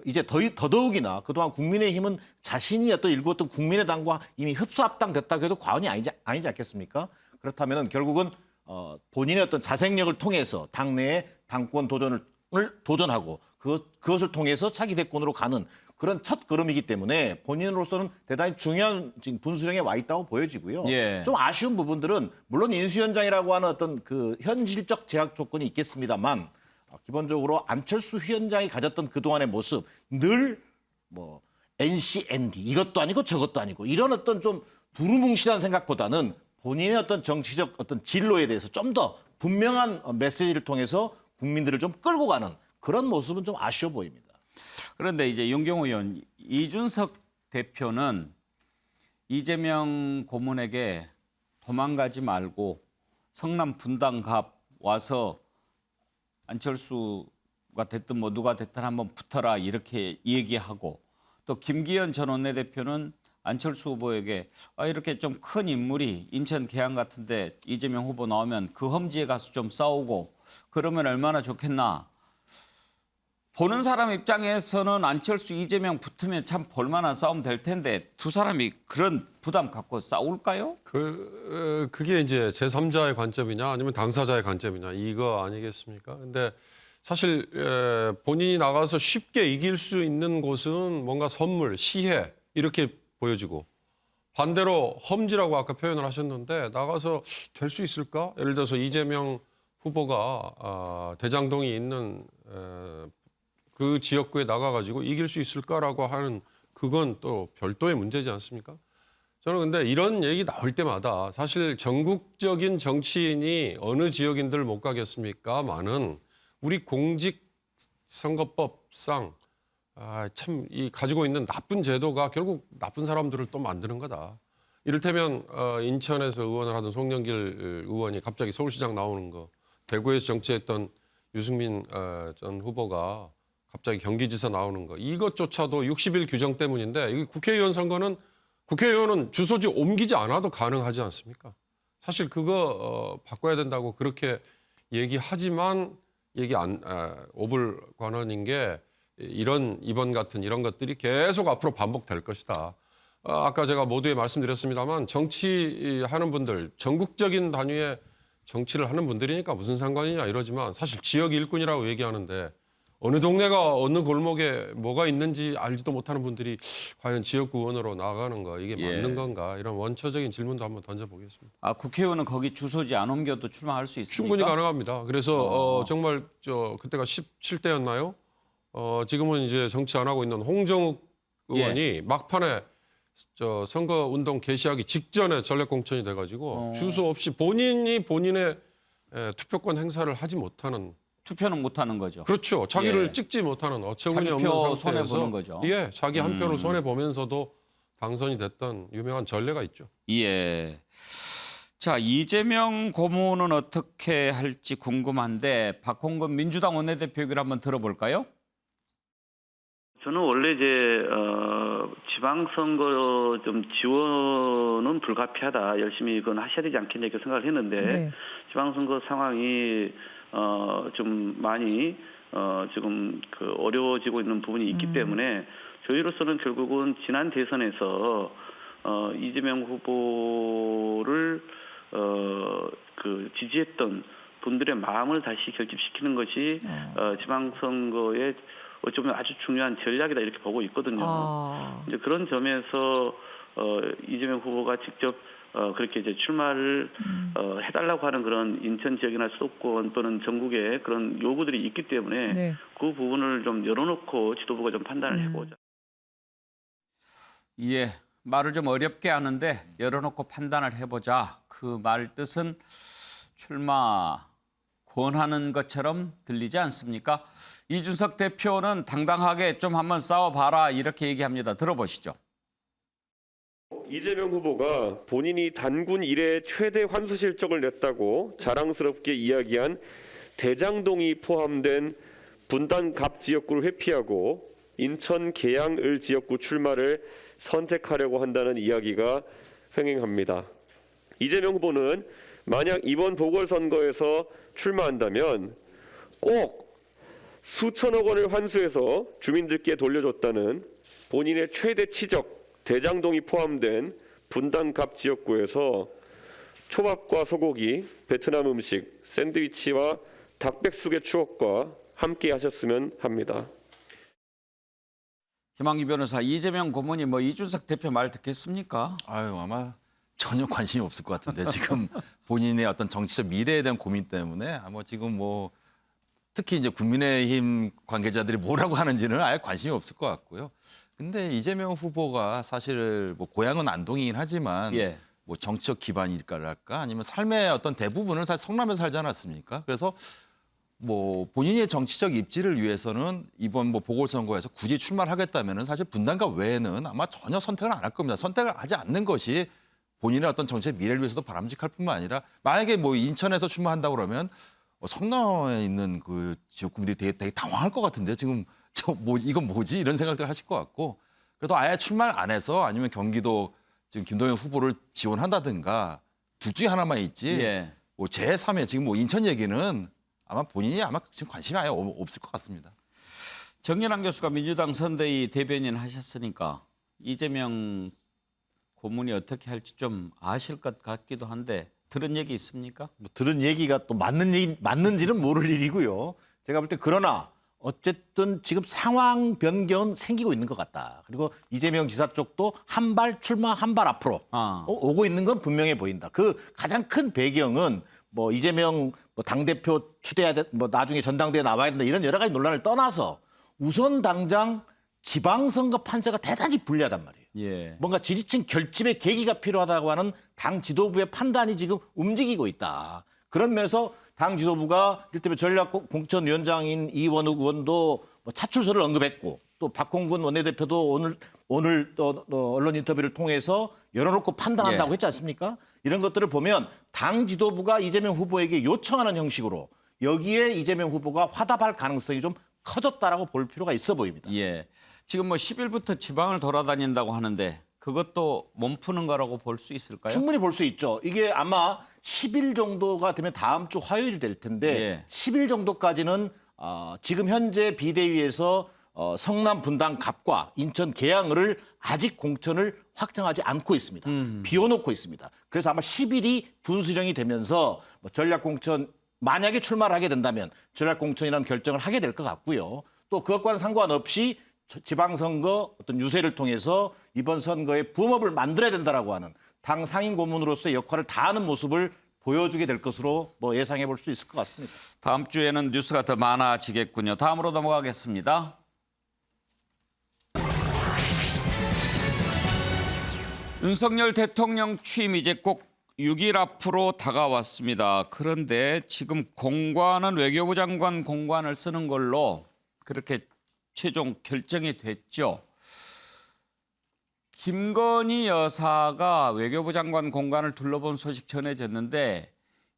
이제 더더욱이나 그동안 국민의힘은 자신이 어떤 일구었던 국민의당과 이미 흡수합당됐다고 해도 과언이 아니지 않겠습니까? 그렇다면 결국은 본인의 어떤 자생력을 통해서 당내의 당권 도전을 도전하고 그것을 통해서 차기 대권으로 가는 그런 첫 걸음이기 때문에 본인으로서는 대단히 중요한 지금 분수령에 와 있다고 보여지고요. 예. 좀 아쉬운 부분들은 물론 인수위원장이라고 하는 어떤 그 현실적 제약 조건이 있겠습니다만 기본적으로 안철수 위원장이 가졌던 그동안의 모습 늘 뭐 NCND 이것도 아니고 저것도 아니고 이런 어떤 좀 두루뭉실한 생각보다는 본인의 어떤 정치적 어떤 진로에 대해서 좀 더 분명한 메시지를 통해서 국민들을 좀 끌고 가는 그런 모습은 좀 아쉬워 보입니다. 그런데 이제 윤경호 의원, 이준석 대표는 이재명 고문에게 도망가지 말고 성남 분당갑 와서 안철수가 됐든 뭐 누가 됐든 한번 붙어라 이렇게 얘기하고 또 김기현 전 원내대표는 안철수 후보에게 이렇게 좀 큰 인물이 인천 계양 같은데 이재명 후보 나오면 그 험지에 가서 좀 싸우고 그러면 얼마나 좋겠나. 보는 사람 입장에서는 안철수, 이재명 붙으면 참 볼만한 싸움 될 텐데 두 사람이 그런 부담 갖고 싸울까요? 그게 이제 제3자의 관점이냐 아니면 당사자의 관점이냐 이거 아니겠습니까? 근데 사실 본인이 나가서 쉽게 이길 수 있는 곳은 뭔가 선물, 시혜 이렇게 보여지고 반대로 험지라고 아까 표현을 하셨는데 나가서 될 수 있을까? 예를 들어서 이재명 후보가 대장동이 있는 그 지역구에 나가가지고 이길 수 있을까라고 하는 그건 또 별도의 문제지 않습니까? 저는 근데 이런 얘기 나올 때마다 사실 전국적인 정치인이 어느 지역인들 못 가겠습니까?만은 우리 공직선거법상 참 이 가지고 있는 나쁜 제도가 결국 나쁜 사람들을 또 만드는 거다. 이를테면 인천에서 의원을 하던 송영길 의원이 갑자기 서울시장 나오는 거, 대구에서 정치했던 유승민 전 후보가 갑자기 경기지사 나오는 거 이것조차도 60일 규정 때문인데 이 국회의원 선거는 국회의원은 주소지 옮기지 않아도 가능하지 않습니까? 사실 그거 바꿔야 된다고 그렇게 얘기하지만 오불 관원인 게 이번 같은 이런 것들이 계속 앞으로 반복될 것이다. 아까 제가 모두에 말씀드렸습니다만 정치하는 분들 전국적인 단위의 정치를 하는 분들이니까 무슨 상관이냐 이러지만 사실 지역 일꾼이라고 얘기하는데 어느 동네가 어느 골목에 뭐가 있는지 알지도 못하는 분들이 과연 지역구 의원으로 나가는 거 이게 맞는 건가 이런 원초적인 질문도 한번 던져보겠습니다. 국회의원은 거기 주소지 안 옮겨도 출마할 수 있습니까? 충분히 가능합니다. 그래서 정말 그때가 17대였나요? 지금은 이제 정치 안 하고 있는 홍정욱 의원이 막판에 선거운동 개시하기 직전에 전략공천이 돼가지고 주소 없이 본인이 본인의 투표권 행사를 하지 못하는 투표는 못하는 거죠. 그렇죠. 자기를 찍지 못하는 어처구니 없는 상태에서 손해보는 거죠. 예, 자기 한 표를 손해보면서도 당선이 됐던 유명한 전례가 있죠. 예. 자, 이재명 고문은 어떻게 할지 궁금한데 박홍근 민주당 원내대표 얘기를 한번 들어볼까요? 저는 원래 이제 지방선거 좀 지원은 불가피하다. 열심히 이건 하셔야 되지 않겠냐 이렇게 생각을 했는데 네. 지방선거 상황이 좀 많이 지금 그 어려워지고 있는 부분이 있기 때문에 저희로서는 결국은 지난 대선에서 이재명 후보를 그 지지했던 분들의 마음을 다시 결집시키는 것이 지방선거의 어쩌면 아주 중요한 전략이다 이렇게 보고 있거든요. 이제 그런 점에서 이재명 후보가 직접 그렇게 이제 출마를 해달라고 하는 그런 인천 지역이나 수도권 또는 전국에 그런 요구들이 있기 때문에 네. 그 부분을 좀 열어놓고 지도부가 좀 판단을 해보자. 예, 말을 좀 어렵게 하는데 열어놓고 판단을 해보자. 그 말 뜻은 출마 권하는 것처럼 들리지 않습니까? 이준석 대표는 당당하게 좀 한번 싸워봐라 이렇게 얘기합니다. 들어보시죠. 이재명 후보가 본인이 단군 이래 최대 환수 실적을 냈다고 자랑스럽게 이야기한 대장동이 포함된 분당 갑 지역구를 회피하고 인천 계양을 지역구 출마를 선택하려고 한다는 이야기가 횡행합니다. 이재명 후보는 만약 이번 보궐선거에서 출마한다면 꼭 수천억 원을 환수해서 주민들께 돌려줬다는 본인의 최대 치적 대장동이 포함된 분당갑 지역구에서 초밥과 소고기, 베트남 음식, 샌드위치와 닭백숙의 추억과 함께 하셨으면 합니다. 김한규 변호사, 이재명 고문이 뭐 이준석 대표 말 듣겠습니까? 아유, 아마 전혀 관심이 없을 것 같은데 지금 본인의 어떤 정치적 미래에 대한 고민 때문에 아마 지금 뭐 특히 이제 국민의힘 관계자들이 뭐라고 하는지는 아예 관심이 없을 것 같고요. 근데 이재명 후보가 사실 뭐 고향은 안동이긴 하지만 예. 뭐 정치적 기반일까랄까 아니면 삶의 어떤 대부분을 사실 성남에서 살지 않았습니까? 그래서 뭐 본인의 정치적 입지를 위해서는 이번 뭐 보궐선거에서 굳이 출마를 하겠다면은 사실 분당갑 외에는 아마 전혀 선택을 안 할 겁니다. 선택을 하지 않는 것이 본인의 어떤 정치의 미래를 위해서도 바람직할 뿐만 아니라 만약에 뭐 인천에서 출마한다고 그러면 성남에 있는 그 지역구민들이 되게 당황할 것 같은데 지금 이건 뭐지 이런 생각들 하실 것 같고 그래도 아예 출마를 안 해서 아니면 경기도 지금 김동연 후보를 지원한다든가 둘 중에 하나만 있지 예. 뭐 제3의 지금 뭐 인천 얘기는 아마 본인이 아마 지금 관심이 아예 없을 것 같습니다. 정연한 교수가 민주당 선대위 대변인 하셨으니까 이재명 고문이 어떻게 할지 좀 아실 것 같기도 한데 들은 얘기 있습니까? 뭐 들은 얘기가 또 맞는지는 모를 일이고요. 제가 볼 때 그러나 어쨌든 지금 상황 변경은 생기고 있는 것 같다. 그리고 이재명 지사 쪽도 한 발 출마 한 발 앞으로 오고 있는 건 분명해 보인다. 그 가장 큰 배경은 뭐 이재명 뭐 당대표 추대해야 돼, 뭐 나중에 전당대회 나와야 된다 이런 여러 가지 논란을 떠나서 우선 당장 지방선거 판세가 대단히 불리하단 말이에요. 예. 뭔가 지지층 결집의 계기가 필요하다고 하는 당 지도부의 판단이 지금 움직이고 있다. 그런 면에서 당 지도부가 이를테면 전략공천위원장인 이원욱 의원도 뭐 차출서를 언급했고 또 박홍근 원내대표도 오늘 또 언론 인터뷰를 통해서 열어놓고 판단한다고 했지 않습니까? 이런 것들을 보면 당 지도부가 이재명 후보에게 요청하는 형식으로 여기에 이재명 후보가 화답할 가능성이 좀 커졌다라고 볼 필요가 있어 보입니다. 예. 지금 뭐 10일부터 지방을 돌아다닌다고 하는데 그것도 몸푸는 거라고 볼 수 있을까요? 충분히 볼 수 있죠. 이게 아마 10일 정도가 되면 다음 주 화요일이 될 텐데 예. 10일 정도까지는 지금 현재 비대위에서 성남 분당 갑과 인천 계양을 아직 공천을 확정하지 않고 있습니다. 비워놓고 있습니다. 그래서 아마 10일이 분수령이 되면서 뭐 전략공천 만약에 출마를 하게 된다면 전략공천이라는 결정을 하게 될 것 같고요. 또 그것과는 상관없이 지방선거 어떤 유세를 통해서 이번 선거에 붐업을 만들어야 된다라고 하는 당 상임 고문으로서의 역할을 다하는 모습을 보여주게 될 것으로 뭐 예상해 볼 수 있을 것 같습니다. 다음 주에는 뉴스가 더 많아지겠군요. 다음으로 넘어가겠습니다. 윤석열 대통령 취임 이제 꼭 6일 앞으로 다가왔습니다. 그런데 지금 공관은 외교부 장관 공관을 쓰는 걸로 그렇게 최종 결정이 됐죠. 김건희 여사가 외교부 장관 공관을 둘러본 소식 전해졌는데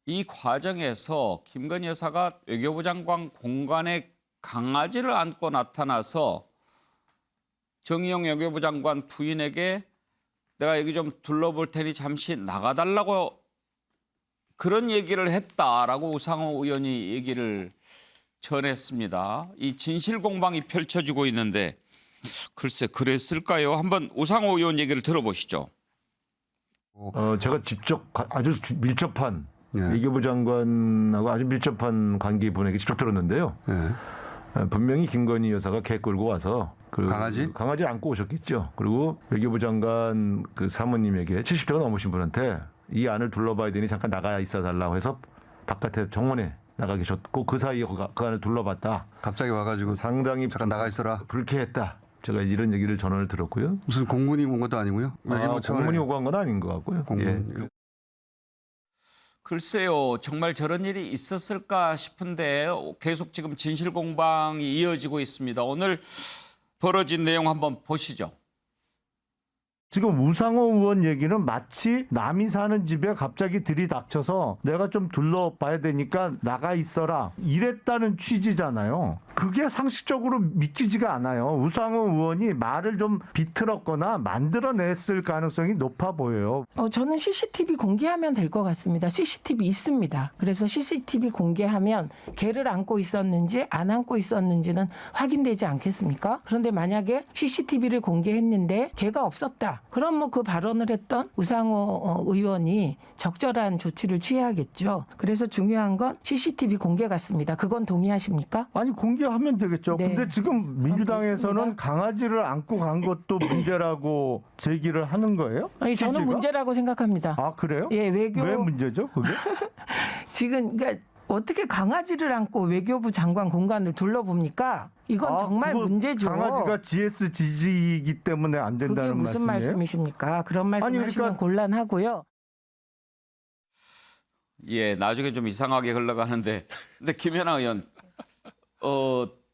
이 과정에서 김건희 여사가 외교부 장관 공관에 강아지를 안고 나타나서 정의용 외교부 장관 부인에게 내가 여기 좀 둘러볼 테니 잠시 나가달라고 그런 얘기를 했다라고 우상호 의원이 얘기를 전했습니다. 이 진실 공방이 펼쳐지고 있는데 글쎄 그랬을까요? 한번 우상호 의원 얘기를 들어보시죠. 제가 직접 아주 밀접한 외교부 장관하고 아주 밀접한 관계 분에게 직접 들었는데요. 분명히 김건희 여사가 개 끌고 와서 강아지 안고 오셨겠죠. 그리고 외교부 장관 그 사모님에게 70대가 넘으신 분한테 이 안을 둘러봐야 되니 잠깐 나가 있어 달라고 해서 바깥에 정원에 나가 계셨고 그 사이에 그 안을 둘러봤다. 갑자기 와가지고 상당히 잠깐 나가 있어라. 불쾌했다. 제가 이런 얘기를 전화를 들었고요. 무슨 공문이 온 것도 아니고요. 공문이 오고 한 건 아닌 것 같고요. 공문. 글쎄요, 정말 저런 일이 있었을까 싶은데 계속 지금 진실 공방이 이어지고 있습니다. 오늘 벌어진 내용 한번 보시죠. 지금 우상호 의원 얘기는 마치 남이 사는 집에 갑자기 들이닥쳐서 내가 좀 둘러봐야 되니까 나가 있어라 이랬다는 취지잖아요. 그게 상식적으로 믿기지가 않아요. 우상호 의원이 말을 좀 비틀었거나 만들어냈을 가능성이 높아 보여요. 저는 CCTV 공개하면 될 것 같습니다. CCTV 있습니다. 그래서 CCTV 공개하면 개를 안고 있었는지 안 안고 있었는지는 확인되지 않겠습니까? 그런데 만약에 CCTV를 공개했는데 개가 없었다. 그럼 뭐 그 발언을 했던 우상호 의원이 적절한 조치를 취해야겠죠. 그래서 중요한 건 CCTV 공개 같습니다. 그건 동의하십니까? 아니 공개하면 되겠죠. 네. 근데 지금 민주당에서는 강아지를 안고 간 것도 문제라고 제기를 하는 거예요? 아니, 저는 취지가? 문제라고 생각합니다. 아 그래요? 예, 왜 문제죠 그게? 지금 그러니까 어떻게 강아지를 안고 외교부 장관 공간을 둘러봅니까? 이건 정말 그거 문제죠. 강아지가 GS 지지이기 때문에 안 된다는 그게 무슨 말씀이에요? 말씀이십니까? 그런 말씀하시면 그러니까 곤란하고요. 예, 나중에 좀 이상하게 흘러가는데, 근데 김연아 의원,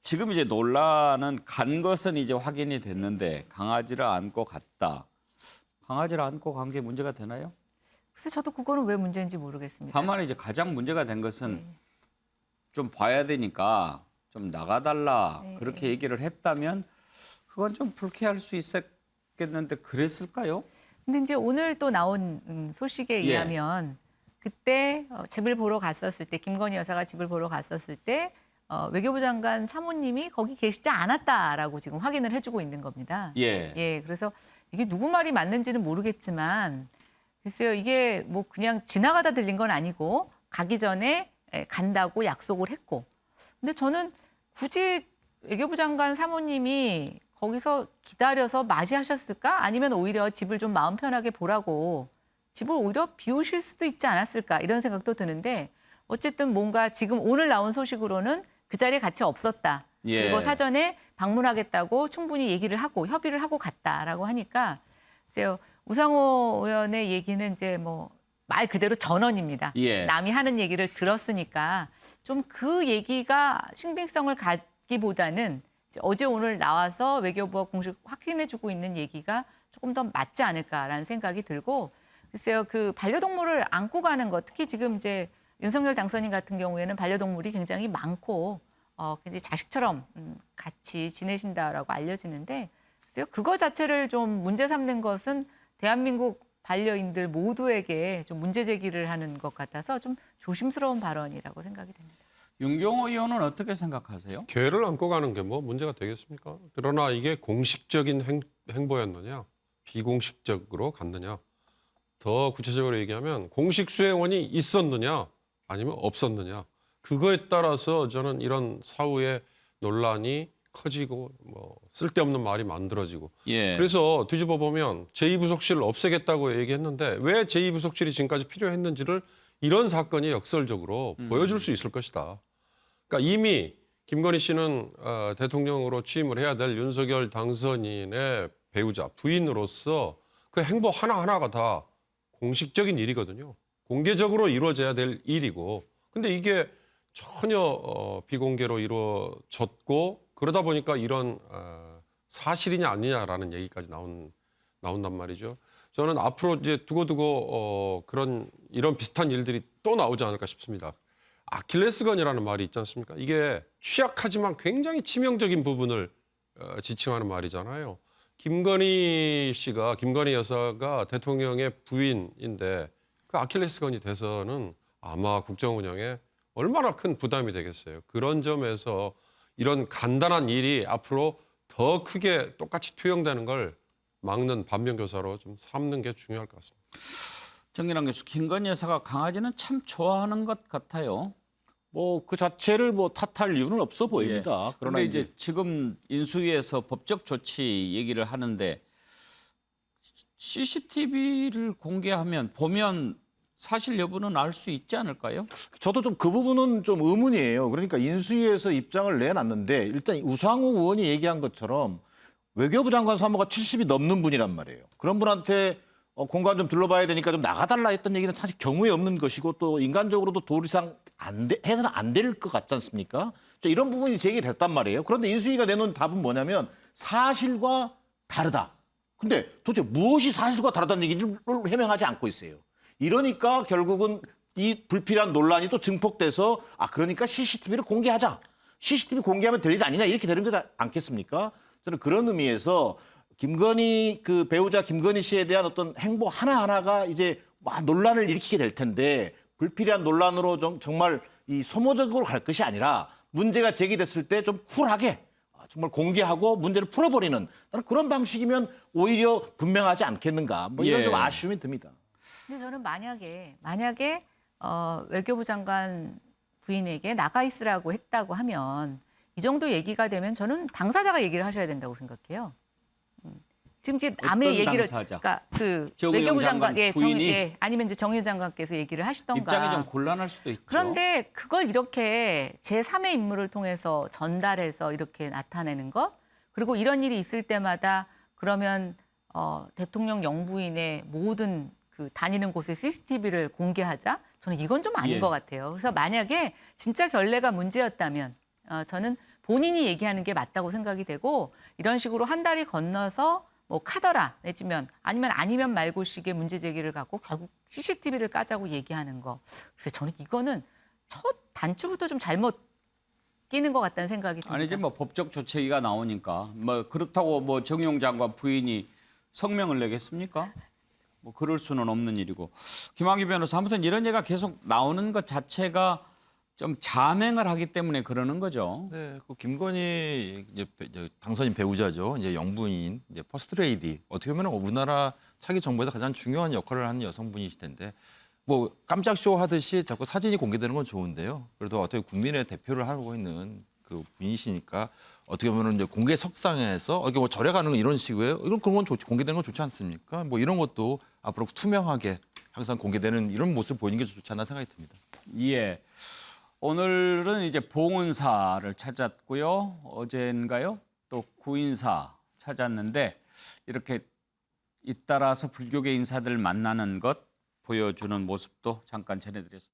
지금 이제 논란은 간 것은 이제 확인이 됐는데 강아지를 안고 갔다. 강아지를 안고 간 게 문제가 되나요? 그래서 저도 그거는 왜 문제인지 모르겠습니다. 다만 이제 가장 문제가 된 것은 좀 봐야 되니까 좀 나가달라 그렇게 얘기를 했다면 그건 좀 불쾌할 수 있었겠는데 그랬을까요? 근데 이제 오늘 또 나온 소식에 의하면 그때 집을 보러 갔었을 때 김건희 여사가 집을 보러 갔었을 때 외교부 장관 사모님이 거기 계시지 않았다라고 지금 확인을 해주고 있는 겁니다. 예, 그래서 이게 누구 말이 맞는지는 모르겠지만 글쎄요, 이게 뭐 그냥 지나가다 들린 건 아니고 가기 전에 간다고 약속을 했고. 근데 저는 굳이 외교부 장관 사모님이 거기서 기다려서 맞이하셨을까? 아니면 오히려 집을 좀 마음 편하게 보라고 집을 오히려 비우실 수도 있지 않았을까? 이런 생각도 드는데 어쨌든 뭔가 지금 오늘 나온 소식으로는 그 자리에 같이 없었다. 그리고 사전에 방문하겠다고 충분히 얘기를 하고 협의를 하고 갔다라고 하니까 글쎄요. 우상호 의원의 얘기는 이제 뭐 말 그대로 전언입니다. 남이 하는 얘기를 들었으니까 좀 그 얘기가 신빙성을 갖기보다는 어제 오늘 나와서 외교부가 공식 확인해주고 있는 얘기가 조금 더 맞지 않을까라는 생각이 들고 글쎄요 그 반려동물을 안고 가는 것 특히 지금 이제 윤석열 당선인 같은 경우에는 반려동물이 굉장히 많고 굉장히 자식처럼 같이 지내신다라고 알려지는데 글쎄요 그거 자체를 좀 문제 삼는 것은 대한민국 반려인들 모두에게 좀 문제 제기를 하는 것 같아서 좀 조심스러운 발언이라고 생각이 됩니다. 윤경호 의원은 어떻게 생각하세요? 개를 안고 가는 게 뭐 문제가 되겠습니까? 그러나 이게 공식적인 행보였느냐, 비공식적으로 갔느냐, 더 구체적으로 얘기하면 공식 수행원이 있었느냐, 아니면 없었느냐, 그거에 따라서 저는 이런 사후의 논란이 커지고 뭐 쓸데없는 말이 만들어지고 그래서 뒤집어 보면 제2부속실을 없애겠다고 얘기했는데 왜 제2부속실이 지금까지 필요했는지를 이런 사건이 역설적으로 보여줄 수 있을 것이다. 그러니까 이미 김건희 씨는 대통령으로 취임을 해야 될 윤석열 당선인의 배우자, 부인으로서 그 행보 하나하나가 다 공식적인 일이거든요. 공개적으로 이루어져야 될 일이고 근데 이게 전혀 비공개로 이루어졌고 그러다 보니까 이런 사실이냐 아니냐라는 얘기까지 나온단 말이죠. 저는 앞으로 이제 두고두고 이런 비슷한 일들이 또 나오지 않을까 싶습니다. 아킬레스건이라는 말이 있지 않습니까? 이게 취약하지만 굉장히 치명적인 부분을 지칭하는 말이잖아요. 김건희 여사가 대통령의 부인인데 그 아킬레스건이 돼서는 아마 국정 운영에 얼마나 큰 부담이 되겠어요. 그런 점에서 이런 간단한 일이 앞으로 더 크게 똑같이 투영되는 걸 막는 반면교사로 좀 삼는 게 중요할 것 같습니다. 정진환 교수, 김건희 여사가 강아지는 참 좋아하는 것 같아요. 뭐 그 자체를 뭐 탓할 이유는 없어 보입니다. 그런데 이제 지금 인수위에서 법적 조치 얘기를 하는데 CCTV를 공개하면 보면 사실 여부는 알 수 있지 않을까요? 저도 좀 그 부분은 좀 의문이에요. 그러니까 인수위에서 입장을 내놨는데 일단 우상호 의원이 얘기한 것처럼 외교부 장관 사무가 70이 넘는 분이란 말이에요. 그런 분한테 공간 좀 둘러봐야 되니까 좀 나가달라 했던 얘기는 사실 경우에 없는 것이고 또 인간적으로도 도리상 해서는 안 될 것 같지 않습니까? 이런 부분이 제기됐단 말이에요. 그런데 인수위가 내놓은 답은 뭐냐면 사실과 다르다. 근데 도대체 무엇이 사실과 다르다는 얘기를 해명하지 않고 있어요. 이러니까 결국은 이 불필요한 논란이 또 증폭돼서 그러니까 CCTV를 공개하자. CCTV 공개하면 될 일 아니냐 이렇게 되는 거지 않겠습니까? 저는 그런 의미에서 김건희 그 배우자 김건희 씨에 대한 어떤 행보 하나하나가 이제 논란을 일으키게 될 텐데 불필요한 논란으로 정말 이 소모적으로 갈 것이 아니라 문제가 제기됐을 때 좀 쿨하게 정말 공개하고 문제를 풀어버리는 그런 방식이면 오히려 분명하지 않겠는가 뭐 이런 좀 아쉬움이 듭니다. 근데 저는 만약에 외교부 장관 부인에게 나가 있으라고 했다고 하면 이 정도 얘기가 되면 저는 당사자가 얘기를 하셔야 된다고 생각해요. 지금 남의 얘기를 당사자? 그러니까 그 정의용 외교부 장관 부인이? 아니면 이제 정의용 장관께서 얘기를 하시던가. 입장이 좀 곤란할 수도 있죠. 그런데 그걸 이렇게 제3의 인물을 통해서 전달해서 이렇게 나타내는 것, 그리고 이런 일이 있을 때마다 그러면 대통령 영부인의 모든 그 다니는 곳에 CCTV를 공개하자? 저는 이건 좀 아닌 것 같아요. 그래서 만약에 진짜 결례가 문제였다면 저는 본인이 얘기하는 게 맞다고 생각이 되고 이런 식으로 한 달이 건너서 뭐 카더라 내지면 아니면 말고식의 문제 제기를 갖고 결국 CCTV를 까자고 얘기하는 거. 그래서 저는 이거는 첫 단추부터 좀 잘못 끼는 것 같다는 생각이 듭니다. 아니지 뭐 법적 조치가 나오니까 뭐 그렇다고 뭐 정의용 장관 부인이 성명을 내겠습니까? 뭐 그럴 수는 없는 일이고. 김학의 변호사, 아무튼 이런 얘기가 계속 나오는 것 자체가 좀 자맹을 하기 때문에 그러는 거죠. 네, 그 김건희 이제 당선인 배우자죠. 이제 영부인, 이제 퍼스트레이디. 어떻게 보면 우리나라 차기 정부에서 가장 중요한 역할을 하는 여성분이실 텐데, 뭐 깜짝 쇼 하듯이 자꾸 사진이 공개되는 건 좋은데요. 그래도 어떻게 국민의 대표를 하고 있는 그 분이시니까 어떻게 보면 이제 공개석상에서 이렇게 뭐 절에 가는 이런 식으로 이런 그런 건 공개되는 건 좋지 않습니까? 뭐 이런 것도 앞으로 투명하게 항상 공개되는 이런 모습을 보이는 게 좋지 않나 생각이 듭니다. 예. 오늘은 이제 봉은사를 찾았고요. 어젠가요? 또 구인사 찾았는데 이렇게 잇따라서 불교계 인사들 만나는 것 보여주는 모습도 잠깐 전해드렸습니다.